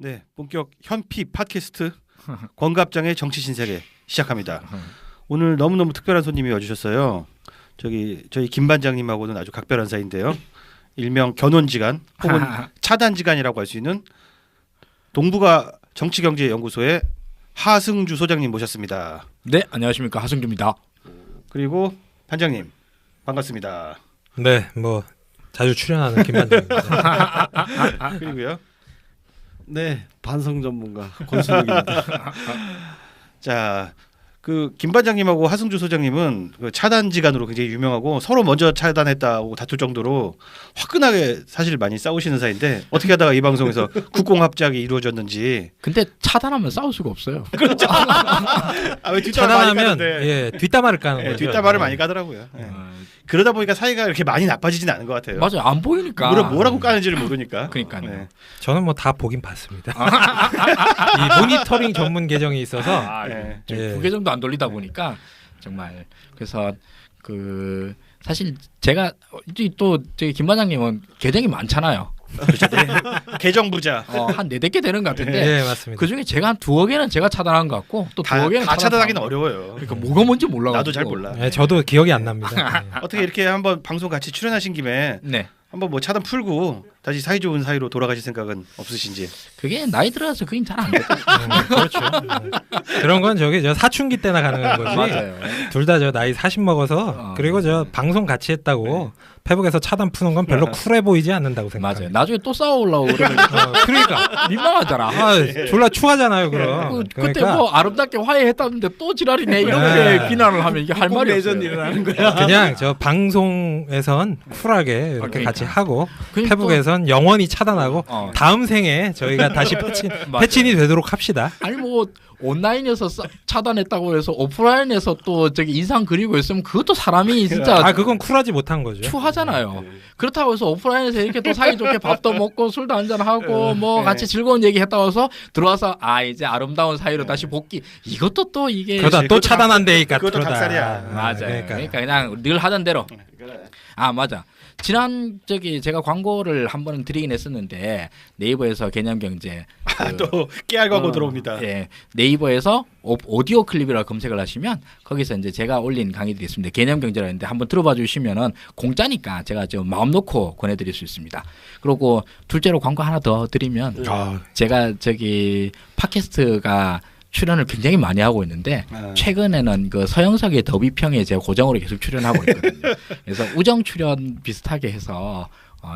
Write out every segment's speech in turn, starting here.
네, 본격 현피 팟캐스트 권갑장의 정치 신세계 시작합니다. 오늘 너무너무 특별한 손님이 와주셨어요. 저희 김 반장님하고는 아주 각별한 사이인데요. 일명 견원지간 혹은 차단지간이라고 할 수 있는 동북아 정치경제연구소의 하승주 소장님 모셨습니다. 네, 안녕하십니까, 하승주입니다. 그리고 반장님 반갑습니다. 네, 뭐 자주 출연하는 김 반장입니다. 그리고요. 네, 반성 전문가 권순욱입니다. 자, 그 김 반장님하고 하승주 소장님은 그 차단지간으로 굉장히 유명하고 서로 먼저 차단했다고 다툴 정도로 화끈하게 사실 많이 싸우시는 사이인데 어떻게 하다가 이 방송에서 국공합작이 이루어졌는지. 근데 차단하면 싸울 수가 없어요. 그렇죠. 왜 뒷담화 많이 차단하면 까는데? 뒷담화를 까는 거죠. 뒷담화를 많이 까더라고요. 그러다 보니까 사이가 이렇게 많이 나빠지진 않은 것 같아요. 맞아요, 안 보이니까. 뭐라고 까는지를 모르니까. 그러니까요. 저는 뭐 다 보긴 봤습니다. 이 모니터링 전문 계정이 있어서 두 개 정도 안 돌리다 보니까 정말 그래서 그 사실 제가 또 저기 김 반장님은 계정이 많잖아요. 그렇죠. 계정 부자. 한 4-5개 되는 것 같은데 네, 맞습니다. 그 중에 제가 한 2억 개는 제가 차단한 것 같고 또 2억 개는 다 차단하기는 어려워요. 그러니까 뭐가 뭔지 몰라가지고 나도 잘 몰라. 네, 저도 기억이 안 납니다. 네. 어떻게 이렇게 한번 방송 같이 출연하신 김에 네. 한번 뭐 차단 풀고 다시 사이좋은 사이로 돌아가실 생각은 없으신지. 그게 나이 들어서 그게 잘 안 돼요. 그렇죠. 그런 건 저 사춘기 때나 가는 거지. 맞아요. 둘 다 저 나이 40 먹어서 그리고 저 방송 같이 했다고 페북에서 차단 푸는 건 별로 쿨해 보이지 않는다고 생각해요. 맞아요. 나중에 또 싸우려고 그러면 그러니까 민망하잖아. 졸라 추하잖아요, 그럼. 그때 그러니까 뭐 아름답게 화해했다는데 또 지랄이네 이렇게 비난을 하면 이게 할 말이 없어요. 레전드를 하는 거야. 그냥 저 방송에선 쿨하게 이렇게 그러니까. 같이 하고 그러니까 페북에선 영원히 차단하고 다음 생에 저희가 다시 패친이 되도록 합시다. 아니 뭐 온라인에서 차단했다고 해서 오프라인에서 또 저기 인상 그리고 있으면 그것도 사람이 진짜 그건 쿨하지 못한 거죠. 추하잖아요. 그렇다고 해서 오프라인에서 이렇게 또 사이좋게 밥도 먹고 술도 한잔 하고 뭐 같이 즐거운 얘기 했다고 해서 들어와서 이제 아름다운 사이로 다시 복귀, 이것도 또 이게 그러다 또 차단한다니까. 그것도 닭살이야. 맞아요. 그러니까 그냥 늘 하던 대로. 맞아. 지난 제가 광고를 한 번은 드리긴 했었는데 네이버에서 개념경제 또 깨알 광고 들어옵니다. 예, 네이버에서 오디오 클립이라고 검색을 하시면 거기서 이제 제가 올린 강의들이 있습니다. 개념경제라는데 한번 들어봐 주시면은 공짜니까 제가 좀 마음 놓고 권해드릴 수 있습니다. 그리고 둘째로 광고 하나 더 드리면 제가 팟캐스트가 출연을 굉장히 많이 하고 있는데 최근에는 그 서영석의 더비평에 제가 고정으로 계속 출연하고 있거든요. 그래서 우정 출연 비슷하게 해서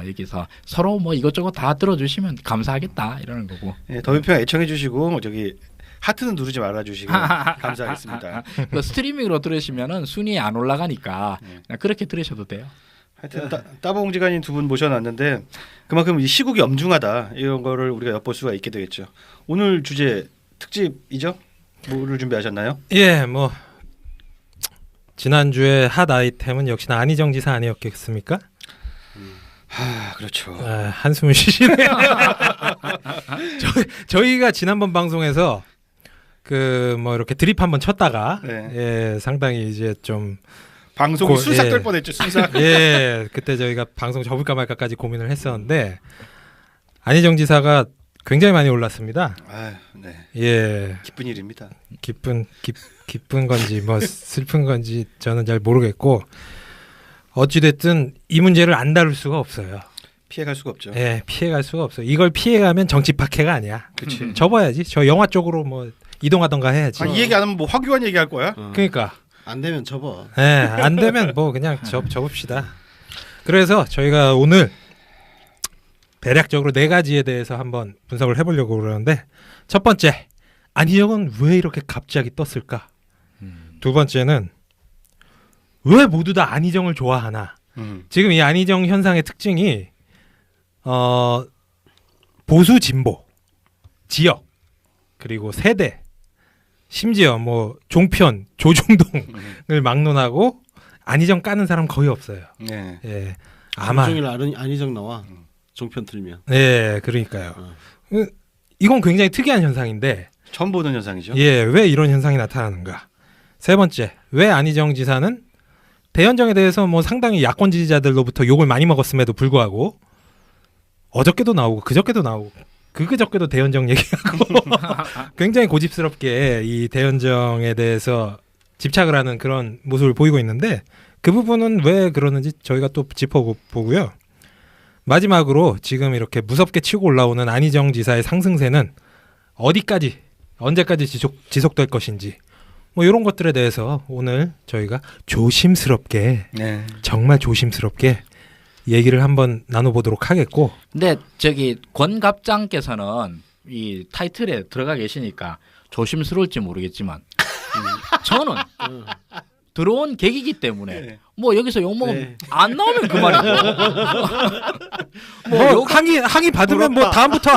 여기서 서로 뭐 이것저것 다 들어주시면 감사하겠다 이러는 거고. 네, 더비평 애청해 주시고 하트는 누르지 말아 주시고 감사하겠습니다. 그 스트리밍으로 들으시면은 순위 안 올라가니까 그냥 그렇게 들으셔도 돼요. 하여튼 따봉지간인 두 분 모셔놨는데 그만큼 이 시국이 엄중하다 이런 거를 우리가 엿볼 수가 있게 되겠죠. 오늘 주제 특집이죠? 뭐를 준비하셨나요? 예, 뭐 지난주에 핫 아이템은 역시나 안희정 지사 아니었겠습니까? 그렇죠. 한숨을 쉬시네요. 저희가 지난번 방송에서 그 뭐 이렇게 드립 한번 쳤다가 상당히 이제 좀 방송이 순삭될 뻔했죠. 순삭. 그때 저희가 방송 접을까 말까까지 고민을 했었는데 안희정 지사가 굉장히 많이 올랐습니다. 기쁜 일입니다. 기쁜 건지 뭐 슬픈 건지 저는 잘 모르겠고 어찌 됐든 이 문제를 안 다룰 수가 없어요. 피해갈 수가 없죠. 피해갈 수가 없어. 이걸 피해가면 정치 박해가 아니야. 그렇지. 접어야지. 저 영화 쪽으로 뭐 이동하던가 해야지. 이 얘기 안 하면 뭐 화교안 얘기할 거야? 그러니까 안 되면 접어. 안 되면 뭐 그냥 접읍시다. 그래서 저희가 오늘 대략적으로 4가지에 대해서 한번 분석을 해보려고 그러는데, 첫 번째, 안희정은 왜 이렇게 갑자기 떴을까? 두 번째는 왜 모두 다 안희정을 좋아하나? 지금 이 안희정 현상의 특징이 보수 진보, 지역, 그리고 세대, 심지어 뭐 종편, 조중동을 막론하고 안희정 까는 사람 거의 없어요. 아마 종일 안희정 나와. 종편 틀면. 그러니까요. 이건 굉장히 특이한 현상인데 처음 보는 현상이죠. 왜 이런 현상이 나타나는가? 세 번째, 왜 안희정 지사는 대연정에 대해서 뭐 상당히 야권 지지자들로부터 욕을 많이 먹었음에도 불구하고 어저께도 나오고 그저께도 나오고 그저께도 대연정 얘기하고 굉장히 고집스럽게 이 대연정에 대해서 집착을 하는 그런 모습을 보이고 있는데 그 부분은 왜 그러는지 저희가 또 짚어보고요. 마지막으로 지금 이렇게 무섭게 치고 올라오는 안희정 지사의 상승세는 어디까지 언제까지 지속될 것인지 뭐 이런 것들에 대해서 오늘 저희가 조심스럽게 네. 정말 조심스럽게 얘기를 한번 나눠보도록 하겠고. 근데 저기 권 갑장께서는 이 타이틀에 들어가 계시니까 조심스러울지 모르겠지만 저는 들어온 계기이기 때문에 네. 뭐 여기서 욕먹으면 네. 안 나오면 그만이고 뭐 항의 받으면 뭐 다음부터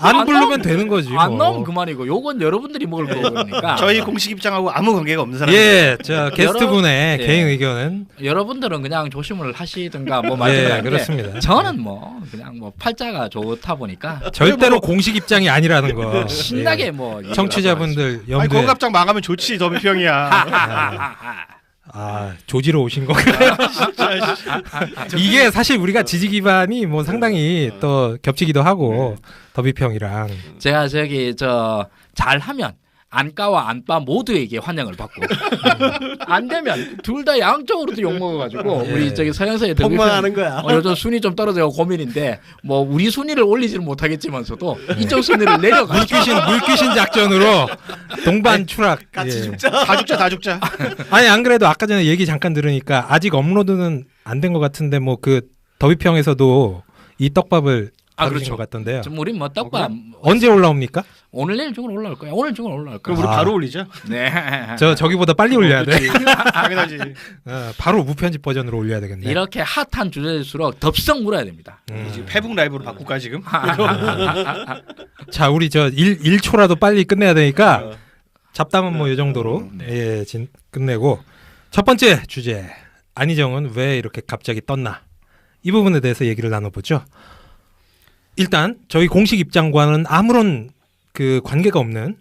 안 부르면 되는 거지. 안 뭐. 나오면 그만이고 요건 여러분들이 먹을 거니까 저희 공식 입장하고 아무 관계가 없는 사람. 예, 자 게스트분의 예. 개인 의견은 여러분들은 그냥 조심을 하시든가 뭐 예, 말든가 그렇습니다. 저는 뭐 그냥 뭐 팔자가 좋다 보니까 절대로 공식 입장이 아니라는 거. 신나게 예. 뭐 얘기를 청취자분들 아니 염두에 권갑장 망하면 좋지 더비평이야. 조지러 오신 건가요? 이게 사실 우리가 지지 기반이 뭐 상당히 또 겹치기도 하고 더비평이랑 제가 저기 잘하면 안과와 안빠 모두에게 환영을 받고 안 되면 둘 다 양쪽으로도 욕 먹어가지고 예. 우리 저기 서영서의 폭망하는 거야. 요즘 순위 좀 떨어져서 고민인데 뭐 우리 순위를 올리지는 못하겠지만서도 이쪽 순위를 내려가 물귀신 작전으로 동반 추락. 같이 예. 죽자. 다 죽자. 아니 안 그래도 아까 전에 얘기 잠깐 들으니까 아직 업로드는 안 된 것 같은데 뭐 그 더비평에서도 이 떡밥을 다루신 그렇죠. 것 같던데요. 좀 우리 뭐 떡밥 언제 올라옵니까? 오늘 내일 중으로 올라올 거야. 오늘 중으로 올라올 거야. 그럼 우리 아. 바로 올리자. 네. 저기보다 빨리 올려야 돼. 그렇지. 당연하지. 바로 무편집 버전으로 올려야 되겠네. 이렇게 핫한 주제일수록 덥석 물어야 됩니다. 이제 페북 라이브로 바꿀까 지금? 자, 우리 1초라도 빨리 끝내야 되니까 잡담은 뭐 이 정도로 예, 끝내고 첫 번째 주제 안희정은 왜 이렇게 갑자기 떴나 이 부분에 대해서 얘기를 나눠보죠. 일단 저희 공식 입장과는 아무런 그 관계가 없는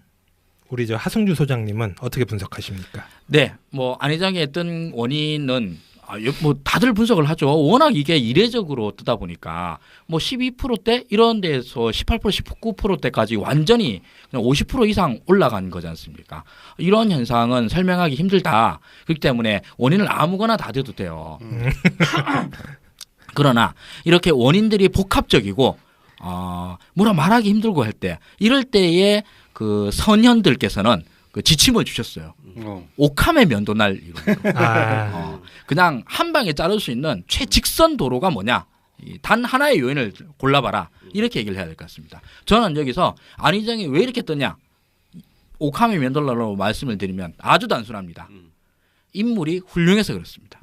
우리 하승주 소장님은 어떻게 분석하십니까? 네, 뭐 안희정의 뜬 원인은 뭐 다들 분석을 하죠. 워낙 이게 이례적으로 뜨다 보니까 뭐 12%대 이런 데에서 18% 19%대까지 완전히 그냥 50% 이상 올라간 거지 않습니까? 이런 현상은 설명하기 힘들다. 그렇기 때문에 원인을 아무거나 다 대도 돼요. 그러나 이렇게 원인들이 복합적이고 뭐라 말하기 힘들고 할 때 이럴 때에 그 선현들께서는 그 지침을 주셨어요. 오카메 면도날 이런 그냥 한 방에 자를 수 있는 최직선 도로가 뭐냐? 단 하나의 요인을 골라봐라. 이렇게 얘기를 해야 될 것 같습니다. 저는 여기서 안희정이 왜 이렇게 떴냐? 오카메 면도날로 말씀을 드리면 아주 단순합니다. 인물이 훌륭해서 그렇습니다.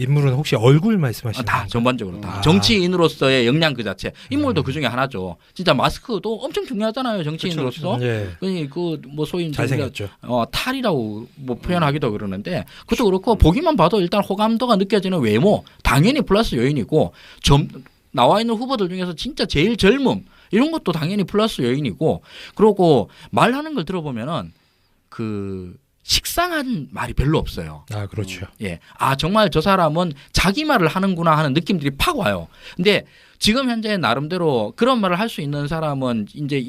인물은 혹시 얼굴 말씀하시는 다 건가요? 전반적으로 다 정치인으로서의 역량 그 자체 인물도 그 중에 하나죠. 진짜 마스크도 엄청 중요하잖아요. 정치인으로서. 예. 그뭐 소위 잘생겼죠. 탈이라고 뭐 표현하기도 그러는데 그것도 그렇고 보기만 봐도 일단 호감도가 느껴지는 외모 당연히 플러스 요인이고 나와 있는 후보들 중에서 진짜 제일 젊음 이런 것도 당연히 플러스 요인이고 그러고 말하는 걸 들어보면은 그 식상한 말이 별로 없어요. 그렇죠. 예. 정말 저 사람은 자기 말을 하는구나 하는 느낌들이 팍 와요. 근데 지금 현재 나름대로 그런 말을 할 수 있는 사람은 이제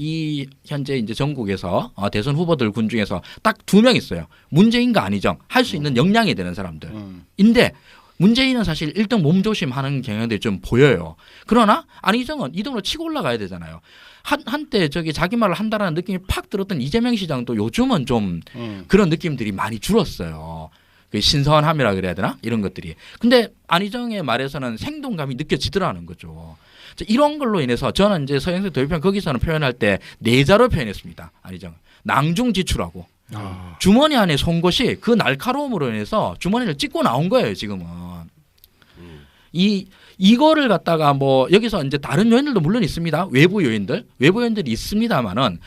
현재 이제 전국에서 대선 후보들 군 중에서 딱 2명 있어요. 문재인과 안희정 할 수 있는 역량이 되는 사람들. 인데 문재인은 사실 1등 몸조심하는 경향들이 좀 보여요. 그러나 안희정은 2등으로 치고 올라가야 되잖아요. 한때 자기 말을 한다라는 느낌이 팍 들었던 이재명 시장도 요즘은 좀 그런 느낌들이 많이 줄었어요. 그 신선함이라 그래야 되나? 이런 것들이. 근데 안희정의 말에서는 생동감이 느껴지더라는 거죠. 이런 걸로 인해서 저는 이제 서영석 도의편 거기서는 표현할 때 내자로 표현했습니다. 안희정은. 낭중지출하고. 주머니 안에 쏜 것이 그 날카로움으로 인해서 주머니를 찍고 나온 거예요, 지금은. 이거를 갖다가 뭐 여기서 이제 다른 요인들도 물론 있습니다. 외부 요인들이 있습니다만은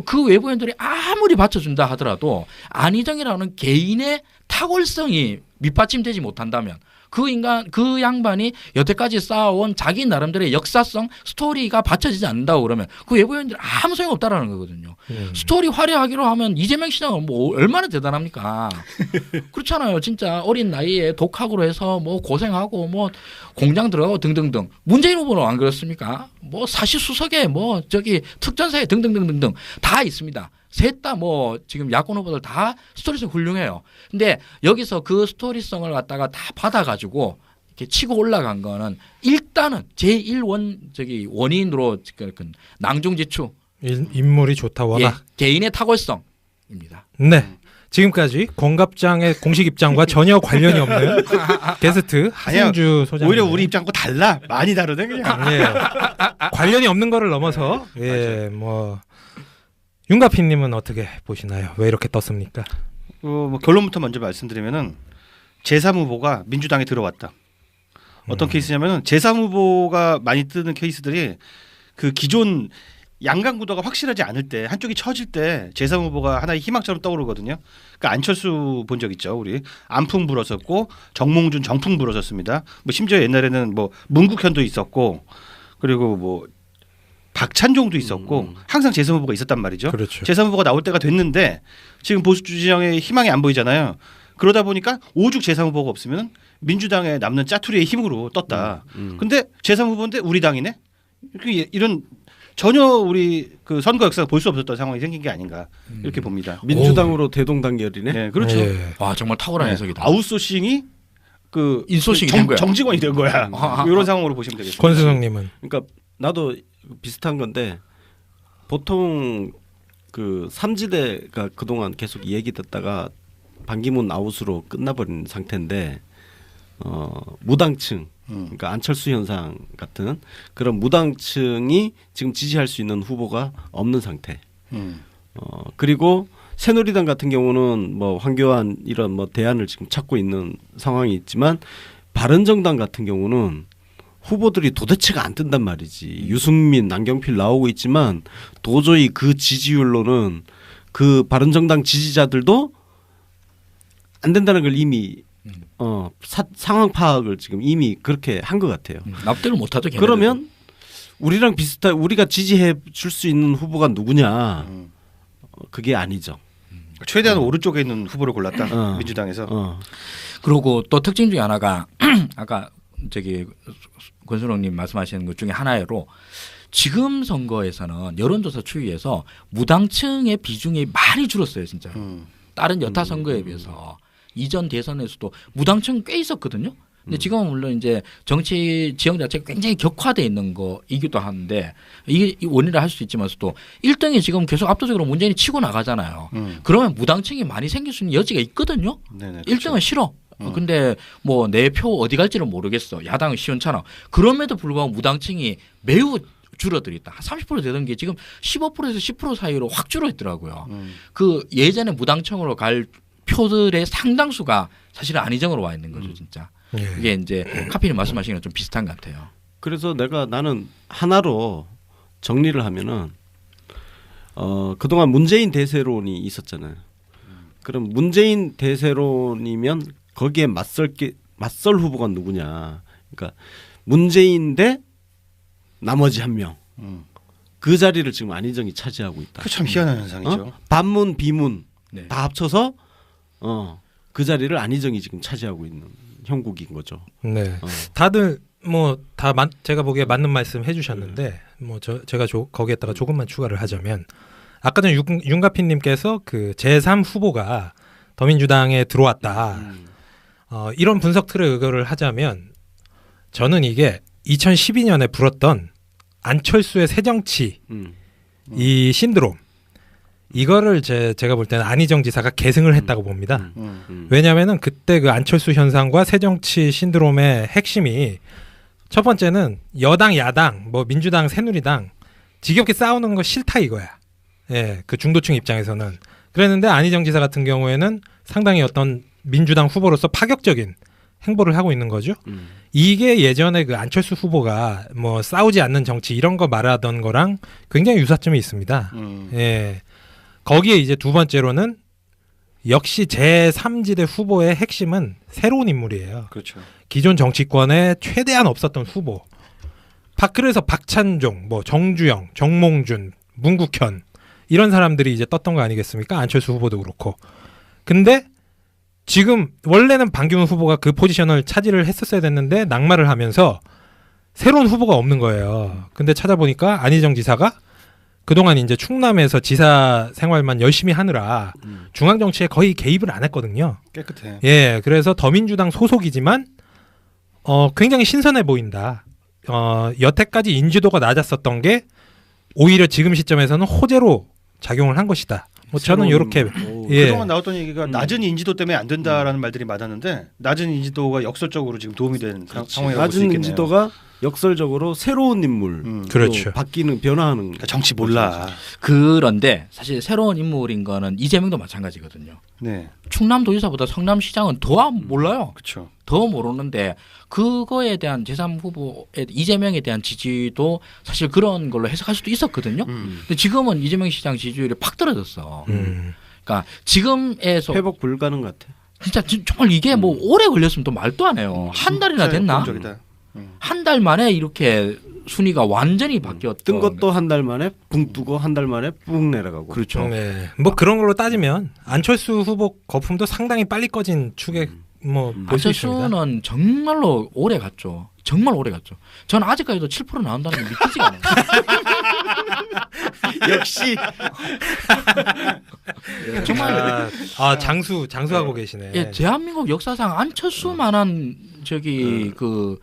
그 외부 요인들이 아무리 받쳐준다 하더라도 안희정이라는 개인의 탁월성이 밑받침되지 못한다면 그 양반이 여태까지 쌓아온 자기 나름대로의 역사성 스토리가 받쳐지지 않는다고 그러면 그 외부 요인들 아무 소용 없다라는 거거든요. 스토리 화려하기로 하면 이재명 시장은 뭐 얼마나 대단합니까? 그렇잖아요. 진짜 어린 나이에 독학으로 해서 뭐 고생하고 뭐 공장 들어가고 등등등. 문재인 후보는 안 그렇습니까? 뭐 사시수석에 뭐 저기 특전사에 등등등등등 다 있습니다. 셋 다 뭐 지금 야권 후보들 다 스토리성 훌륭해요. 근데 여기서 그 스토리성을 갖다가 다 받아가지고 이렇게 치고 올라간 거는 일단은 제1 원인으로 낭중지추 인물이 좋다 워낙. 예, 개인의 탁월성입니다. 네. 지금까지 권갑장의 공식 입장과 전혀 관련이 없는 게스트 하승주 소장. 오히려 우리 입장과 달라. 많이 다르네 그냥. 예. 관련이 없는 거를 넘어서 예, 뭐 윤가피님은 어떻게 보시나요? 왜 이렇게 떴습니까? 뭐 결론부터 먼저 말씀드리면은 제3 후보가 민주당에 들어왔다. 어떤 케이스냐면은 제3 후보가 많이 뜨는 케이스들이 그 기존 양강 구도가 확실하지 않을 때 한쪽이 처질 때 제3 후보가 하나의 희망처럼 떠오르거든요. 그러니까 안철수 본 적 있죠. 우리 안풍 불었었고 정몽준 정풍 불었었습니다. 뭐 심지어 옛날에는 뭐 문국현도 있었고 그리고 뭐 박찬종도 있었고 항상 제3 후보가 있었단 말이죠. 그렇죠. 제3 후보가 나올 때가 됐는데 지금 보수 진영의 희망이 안 보이잖아요. 그러다 보니까 오죽 제3 후보가 없으면 민주당에 남는 짜투리의 힘으로 떴다. 근데 제3 후보인데 우리 당이네. 이런 전혀 우리 그 선거 역사가 볼 수 없었던 상황이 생긴 게 아닌가 이렇게 봅니다. 민주당으로 대동단결이네. 네, 그렇죠. 예. 와 정말 탁월한 해석이다. 아웃소싱이 그 인소싱이 된 거야. 정직원이 된 거야. 이런 상황으로 보시면 되겠습니다. 권수성님은 그러니까 나도 비슷한 건데 보통 그 삼지대가 그동안 계속 얘기 듣다가 반기문 아웃으로 끝나버린 상태인데 무당층 그러니까 안철수 현상 같은 그런 무당층이 지금 지지할 수 있는 후보가 없는 상태. 그리고 새누리당 같은 경우는 뭐 황교안 이런 뭐 대안을 지금 찾고 있는 상황이 있지만 바른정당 같은 경우는 후보들이 도대체가 안 뜬단 말이지. 유승민, 남경필 나오고 있지만 도저히 그 지지율로는 그 바른정당 지지자들도 안 된다는 걸 이미 상황 파악을 지금 이미 그렇게 한 것 같아요. 납득을 못하죠. 걔네들은. 그러면 우리랑 비슷한 우리가 지지해 줄 수 있는 후보가 누구냐? 그게 아니죠. 최대한 오른쪽에 있는 후보를 골랐다. 민주당에서. 그리고 또 특징 중에 하나가 아까 저기 권순홍님 말씀하시는 것 중에 하나로 지금 선거에서는 여론조사 추이에서 무당층의 비중이 많이 줄었어요, 진짜. 다른 여타 선거에 비해서 이전 대선에서도 무당층 꽤 있었거든요. 근데 지금은 물론 이제 정치 지형 자체가 굉장히 격화돼 있는 거이기도 한데 이게 원인을 할 수 있지만서도 1등이 지금 계속 압도적으로 문재인이 치고 나가잖아요. 그러면 무당층이 많이 생길 수 있는 여지가 있거든요. 네네, 1등은 싫어. 근데 뭐 내 표 어디 갈지는 모르겠어. 야당은 시원찮아. 그럼에도 불구하고 무당층이 매우 줄어들었다. 한 30% 되던 게 지금 15%에서 10% 사이로 확 줄어있더라고요. 그 예전에 무당층으로 갈 표들의 상당수가 사실은 안희정으로 와 있는 거죠, 진짜. 예. 이게 이제 카피님 말씀하시는 건 좀 비슷한 것 같아요. 그래서 나는 하나로 정리를 하면은 그동안 문재인 대세론이 있었잖아요. 그럼 문재인 대세론이면 거기에 맞설 후보가 누구냐? 그러니까 문재인 대 나머지 한 명. 그 자리를 지금 안희정이 차지하고 있다. 그 참 희한한 현상이죠. 반문 비문 네. 다 합쳐서 그 자리를 안희정이 지금 차지하고 있는 형국인 거죠. 네. 다들 뭐 다 제가 보기에 맞는 말씀 해주셨는데 뭐 제가 거기에다가 조금만 추가를 하자면 아까 전에 윤가피님께서 그 제3 후보가 더민주당에 들어왔다. 이런 분석 틀에 의거를 하자면 저는 이게 2012년에 불었던 안철수의 새정치 이 신드롬 이거를 제가 볼 때는 안희정 지사가 계승을 했다고 봅니다. 왜냐하면은 그때 그 안철수 현상과 새정치 신드롬의 핵심이 첫 번째는 여당 야당 뭐 민주당 새누리당 지겹게 싸우는 거 싫다 이거야. 예, 그 중도층 입장에서는 그랬는데 안희정 지사 같은 경우에는 상당히 어떤 민주당 후보로서 파격적인 행보를 하고 있는 거죠. 이게 예전에 그 안철수 후보가 뭐 싸우지 않는 정치 이런 거 말하던 거랑 굉장히 유사점이 있습니다. 예. 거기에 이제 두 번째로는 역시 제3지대 후보의 핵심은 새로운 인물이에요. 그렇죠. 기존 정치권에 최대한 없었던 후보. 그래서 박찬종, 뭐 정주영, 정몽준, 문국현 이런 사람들이 이제 떴던 거 아니겠습니까? 안철수 후보도 그렇고. 근데 지금 원래는 반기문 후보가 그 포지션을 차지를 했었어야 됐는데 낙마를 하면서 새로운 후보가 없는 거예요. 근데 찾아보니까 안희정 지사가 그동안 이제 충남에서 지사 생활만 열심히 하느라 중앙 정치에 거의 개입을 안 했거든요. 깨끗해. 예, 그래서 더민주당 소속이지만 굉장히 신선해 보인다. 여태까지 인지도가 낮았었던 게 오히려 지금 시점에서는 호재로 작용을 한 것이다. 뭐 저는 이렇게 예. 그동안 나왔던 얘기가 낮은 인지도 때문에 안 된다라는 말들이 많았는데 낮은 인지도가 역설적으로 지금 도움이 되는 상황이라고 볼 수 낮은 있겠네요. 인지도가 역설적으로 새로운 인물 그렇죠. 바뀌는 변화하는 그러니까 정치 몰라. 그런데 사실 새로운 인물인 거는 이재명도 마찬가지거든요. 네, 충남도지사보다 성남시장은 더 몰라요. 그렇죠. 더 모르는데 그거에 대한 제3후보의 이재명에 대한 지지도 사실 그런 걸로 해석할 수도 있었거든요. 근데 지금은 이재명 시장 지지율이 팍 떨어졌어. 그러니까 지금에서 회복 불가능 같아. 진짜 정말 이게 뭐 오래 걸렸으면 또 말도 안 해요. 한 달이나 됐나? 역동적이다. 한 달 만에 이렇게 순위가 완전히 바뀌었던 뜬 것도 한 달 만에 붕 뜨고 한 달 만에 뿡 내려가고. 그렇죠. 네. 뭐 그런 걸로 따지면 안철수 후보 거품도 상당히 빨리 꺼진 축에 뭐 볼 수 있습니다. 안철수는 정말로 오래 갔죠. 정말 오래 갔죠. 저는 아직까지도 7% 나온다는 게 믿기지가 않아요. 역시 정말 장수하고 계시네. 예, 대한민국 역사상 안철수만한 저기 그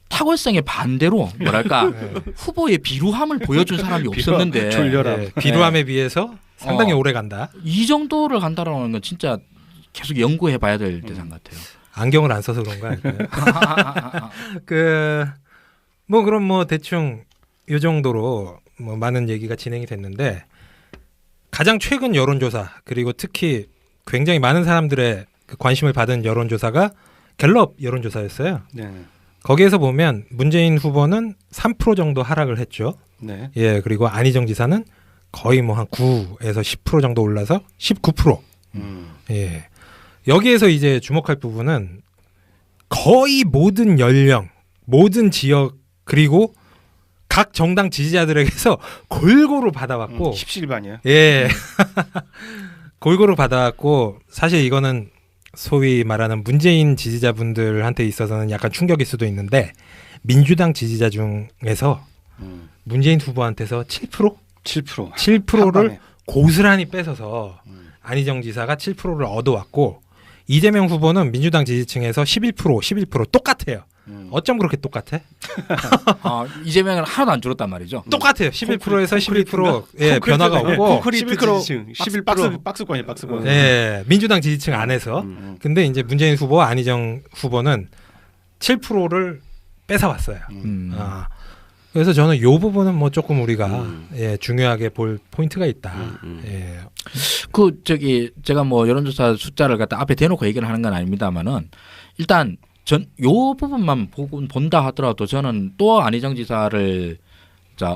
탁월성의 반대로 뭐랄까 후보의 비루함을 보여준 사람이 없었는데 졸려라. 네, 비루함에 비해서 상당히 오래 간다. 이 정도를 간다라는 건 진짜 계속 연구해봐야 될 대상 같아요. 안경을 안 써서 그런 거 아닐까요? 뭐 그럼 뭐 대충 이 정도로 뭐 많은 얘기가 진행이 됐는데 가장 최근 여론조사 그리고 특히 굉장히 많은 사람들의 그 관심을 받은 여론조사가 갤럽 여론조사였어요. 네, 거기에서 보면 문재인 후보는 3% 정도 하락을 했죠. 네. 예, 그리고 안희정 지사는 거의 뭐 한 9에서 10% 정도 올라서 19%. 예. 여기에서 이제 주목할 부분은 거의 모든 연령, 모든 지역 그리고 각 정당 지지자들에게서 골고루 받아왔고 십시일반이야. 예. 골고루 받아왔고 사실 이거는 소위 말하는 문재인 지지자분들한테 있어서는 약간 충격일 수도 있는데 민주당 지지자 중에서 문재인 후보한테서 7%를 고스란히 뺏어서 안희정 지사가 7%를 얻어왔고 이재명 후보는 민주당 지지층에서 11% 똑같아요. 어쩜 그렇게 똑같아? 이재명은 하나도 안 줄었단 말이죠. 똑같아요. 11%에서 11% 예, 변화가 없고 콘크리트 지지층 11% 박스권이에요. 박스권. 예, 민주당 지지층 안에서. 근데 이제 문재인 후보, 안희정 후보는 7%를 뺏어왔어요. 그래서 저는 이 부분은 뭐 조금 우리가 예, 중요하게 볼 포인트가 있다. 예. 그 저기 제가 뭐 여론조사 숫자를 갖다 앞에 대놓고 얘기를 하는 건 아닙니다만은 일단 요 부분만 본다 하더라도 저는 또 안희정 지사를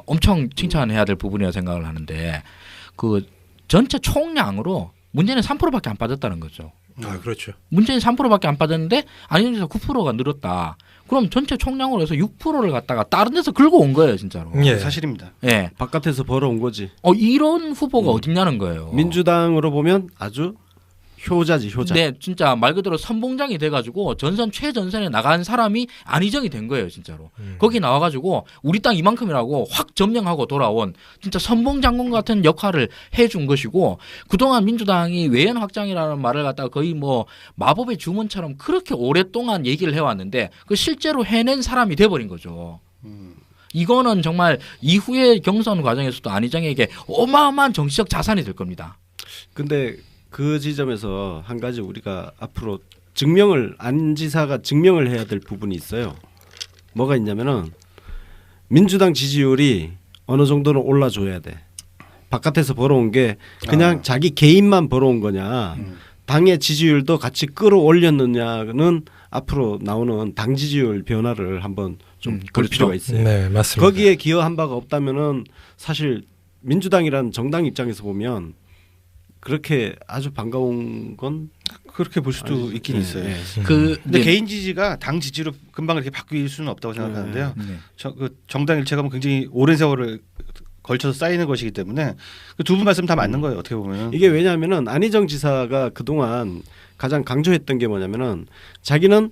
엄청 칭찬해야 될 부분이라고 생각을 하는데 그 전체 총량으로 문재인은 3%밖에 안 빠졌다는 거죠. 그렇죠. 문재인 3%밖에 안 빠졌는데 안희정 지사 9%가 늘었다. 그럼 전체 총량으로 해서 6%를 갖다가 다른 데서 긁어 온 거예요, 진짜로. 예. 사실입니다. 예. 바깥에서 벌어온 거지. 이런 후보가 어딨냐는 거예요. 민주당으로 보면 아주 효자지 효자. 네, 진짜 말 그대로 선봉장이 돼가지고 전선 최전선에 나간 사람이 안희정이 된 거예요, 진짜로. 거기 나와가지고 우리 땅 이만큼이라고 확 점령하고 돌아온 진짜 선봉장군 같은 역할을 해준 것이고 그동안 민주당이 외연 확장이라는 말을 갖다가 거의 뭐 마법의 주문처럼 그렇게 오랫동안 얘기를 해왔는데 그 실제로 해낸 사람이 돼버린 거죠. 이거는 정말 이후의 경선 과정에서도 안희정에게 어마어마한 정치적 자산이 될 겁니다. 근데 그 지점에서 한 가지 우리가 앞으로 안 지사가 증명을 해야 될 부분이 있어요. 뭐가 있냐면은 민주당 지지율이 어느 정도는 올라줘야 돼. 바깥에서 벌어온 게 그냥 자기 개인만 벌어온 거냐, 당의 지지율도 같이 끌어올렸느냐는 앞으로 나오는 당 지지율 변화를 한번 좀 볼 그렇죠. 필요가 있어요. 네, 맞습니다. 거기에 기여한 바가 없다면은 사실 민주당이라는 정당 입장에서 보면 그렇게 아주 반가운 건 그렇게 볼 수도 아니죠. 있긴 네, 있어요. 네. 그 근데 네. 개인 지지가 당 지지로 금방 이렇게 바뀔 수는 없다고 생각하는데요. 네. 그 정당 일체감은 굉장히 오랜 세월을 걸쳐서 쌓이는 것이기 때문에 그 두 분 말씀 다 맞는 거예요. 어떻게 보면 이게 왜냐하면은 안희정 지사가 그동안 가장 강조했던 게 뭐냐면은 자기는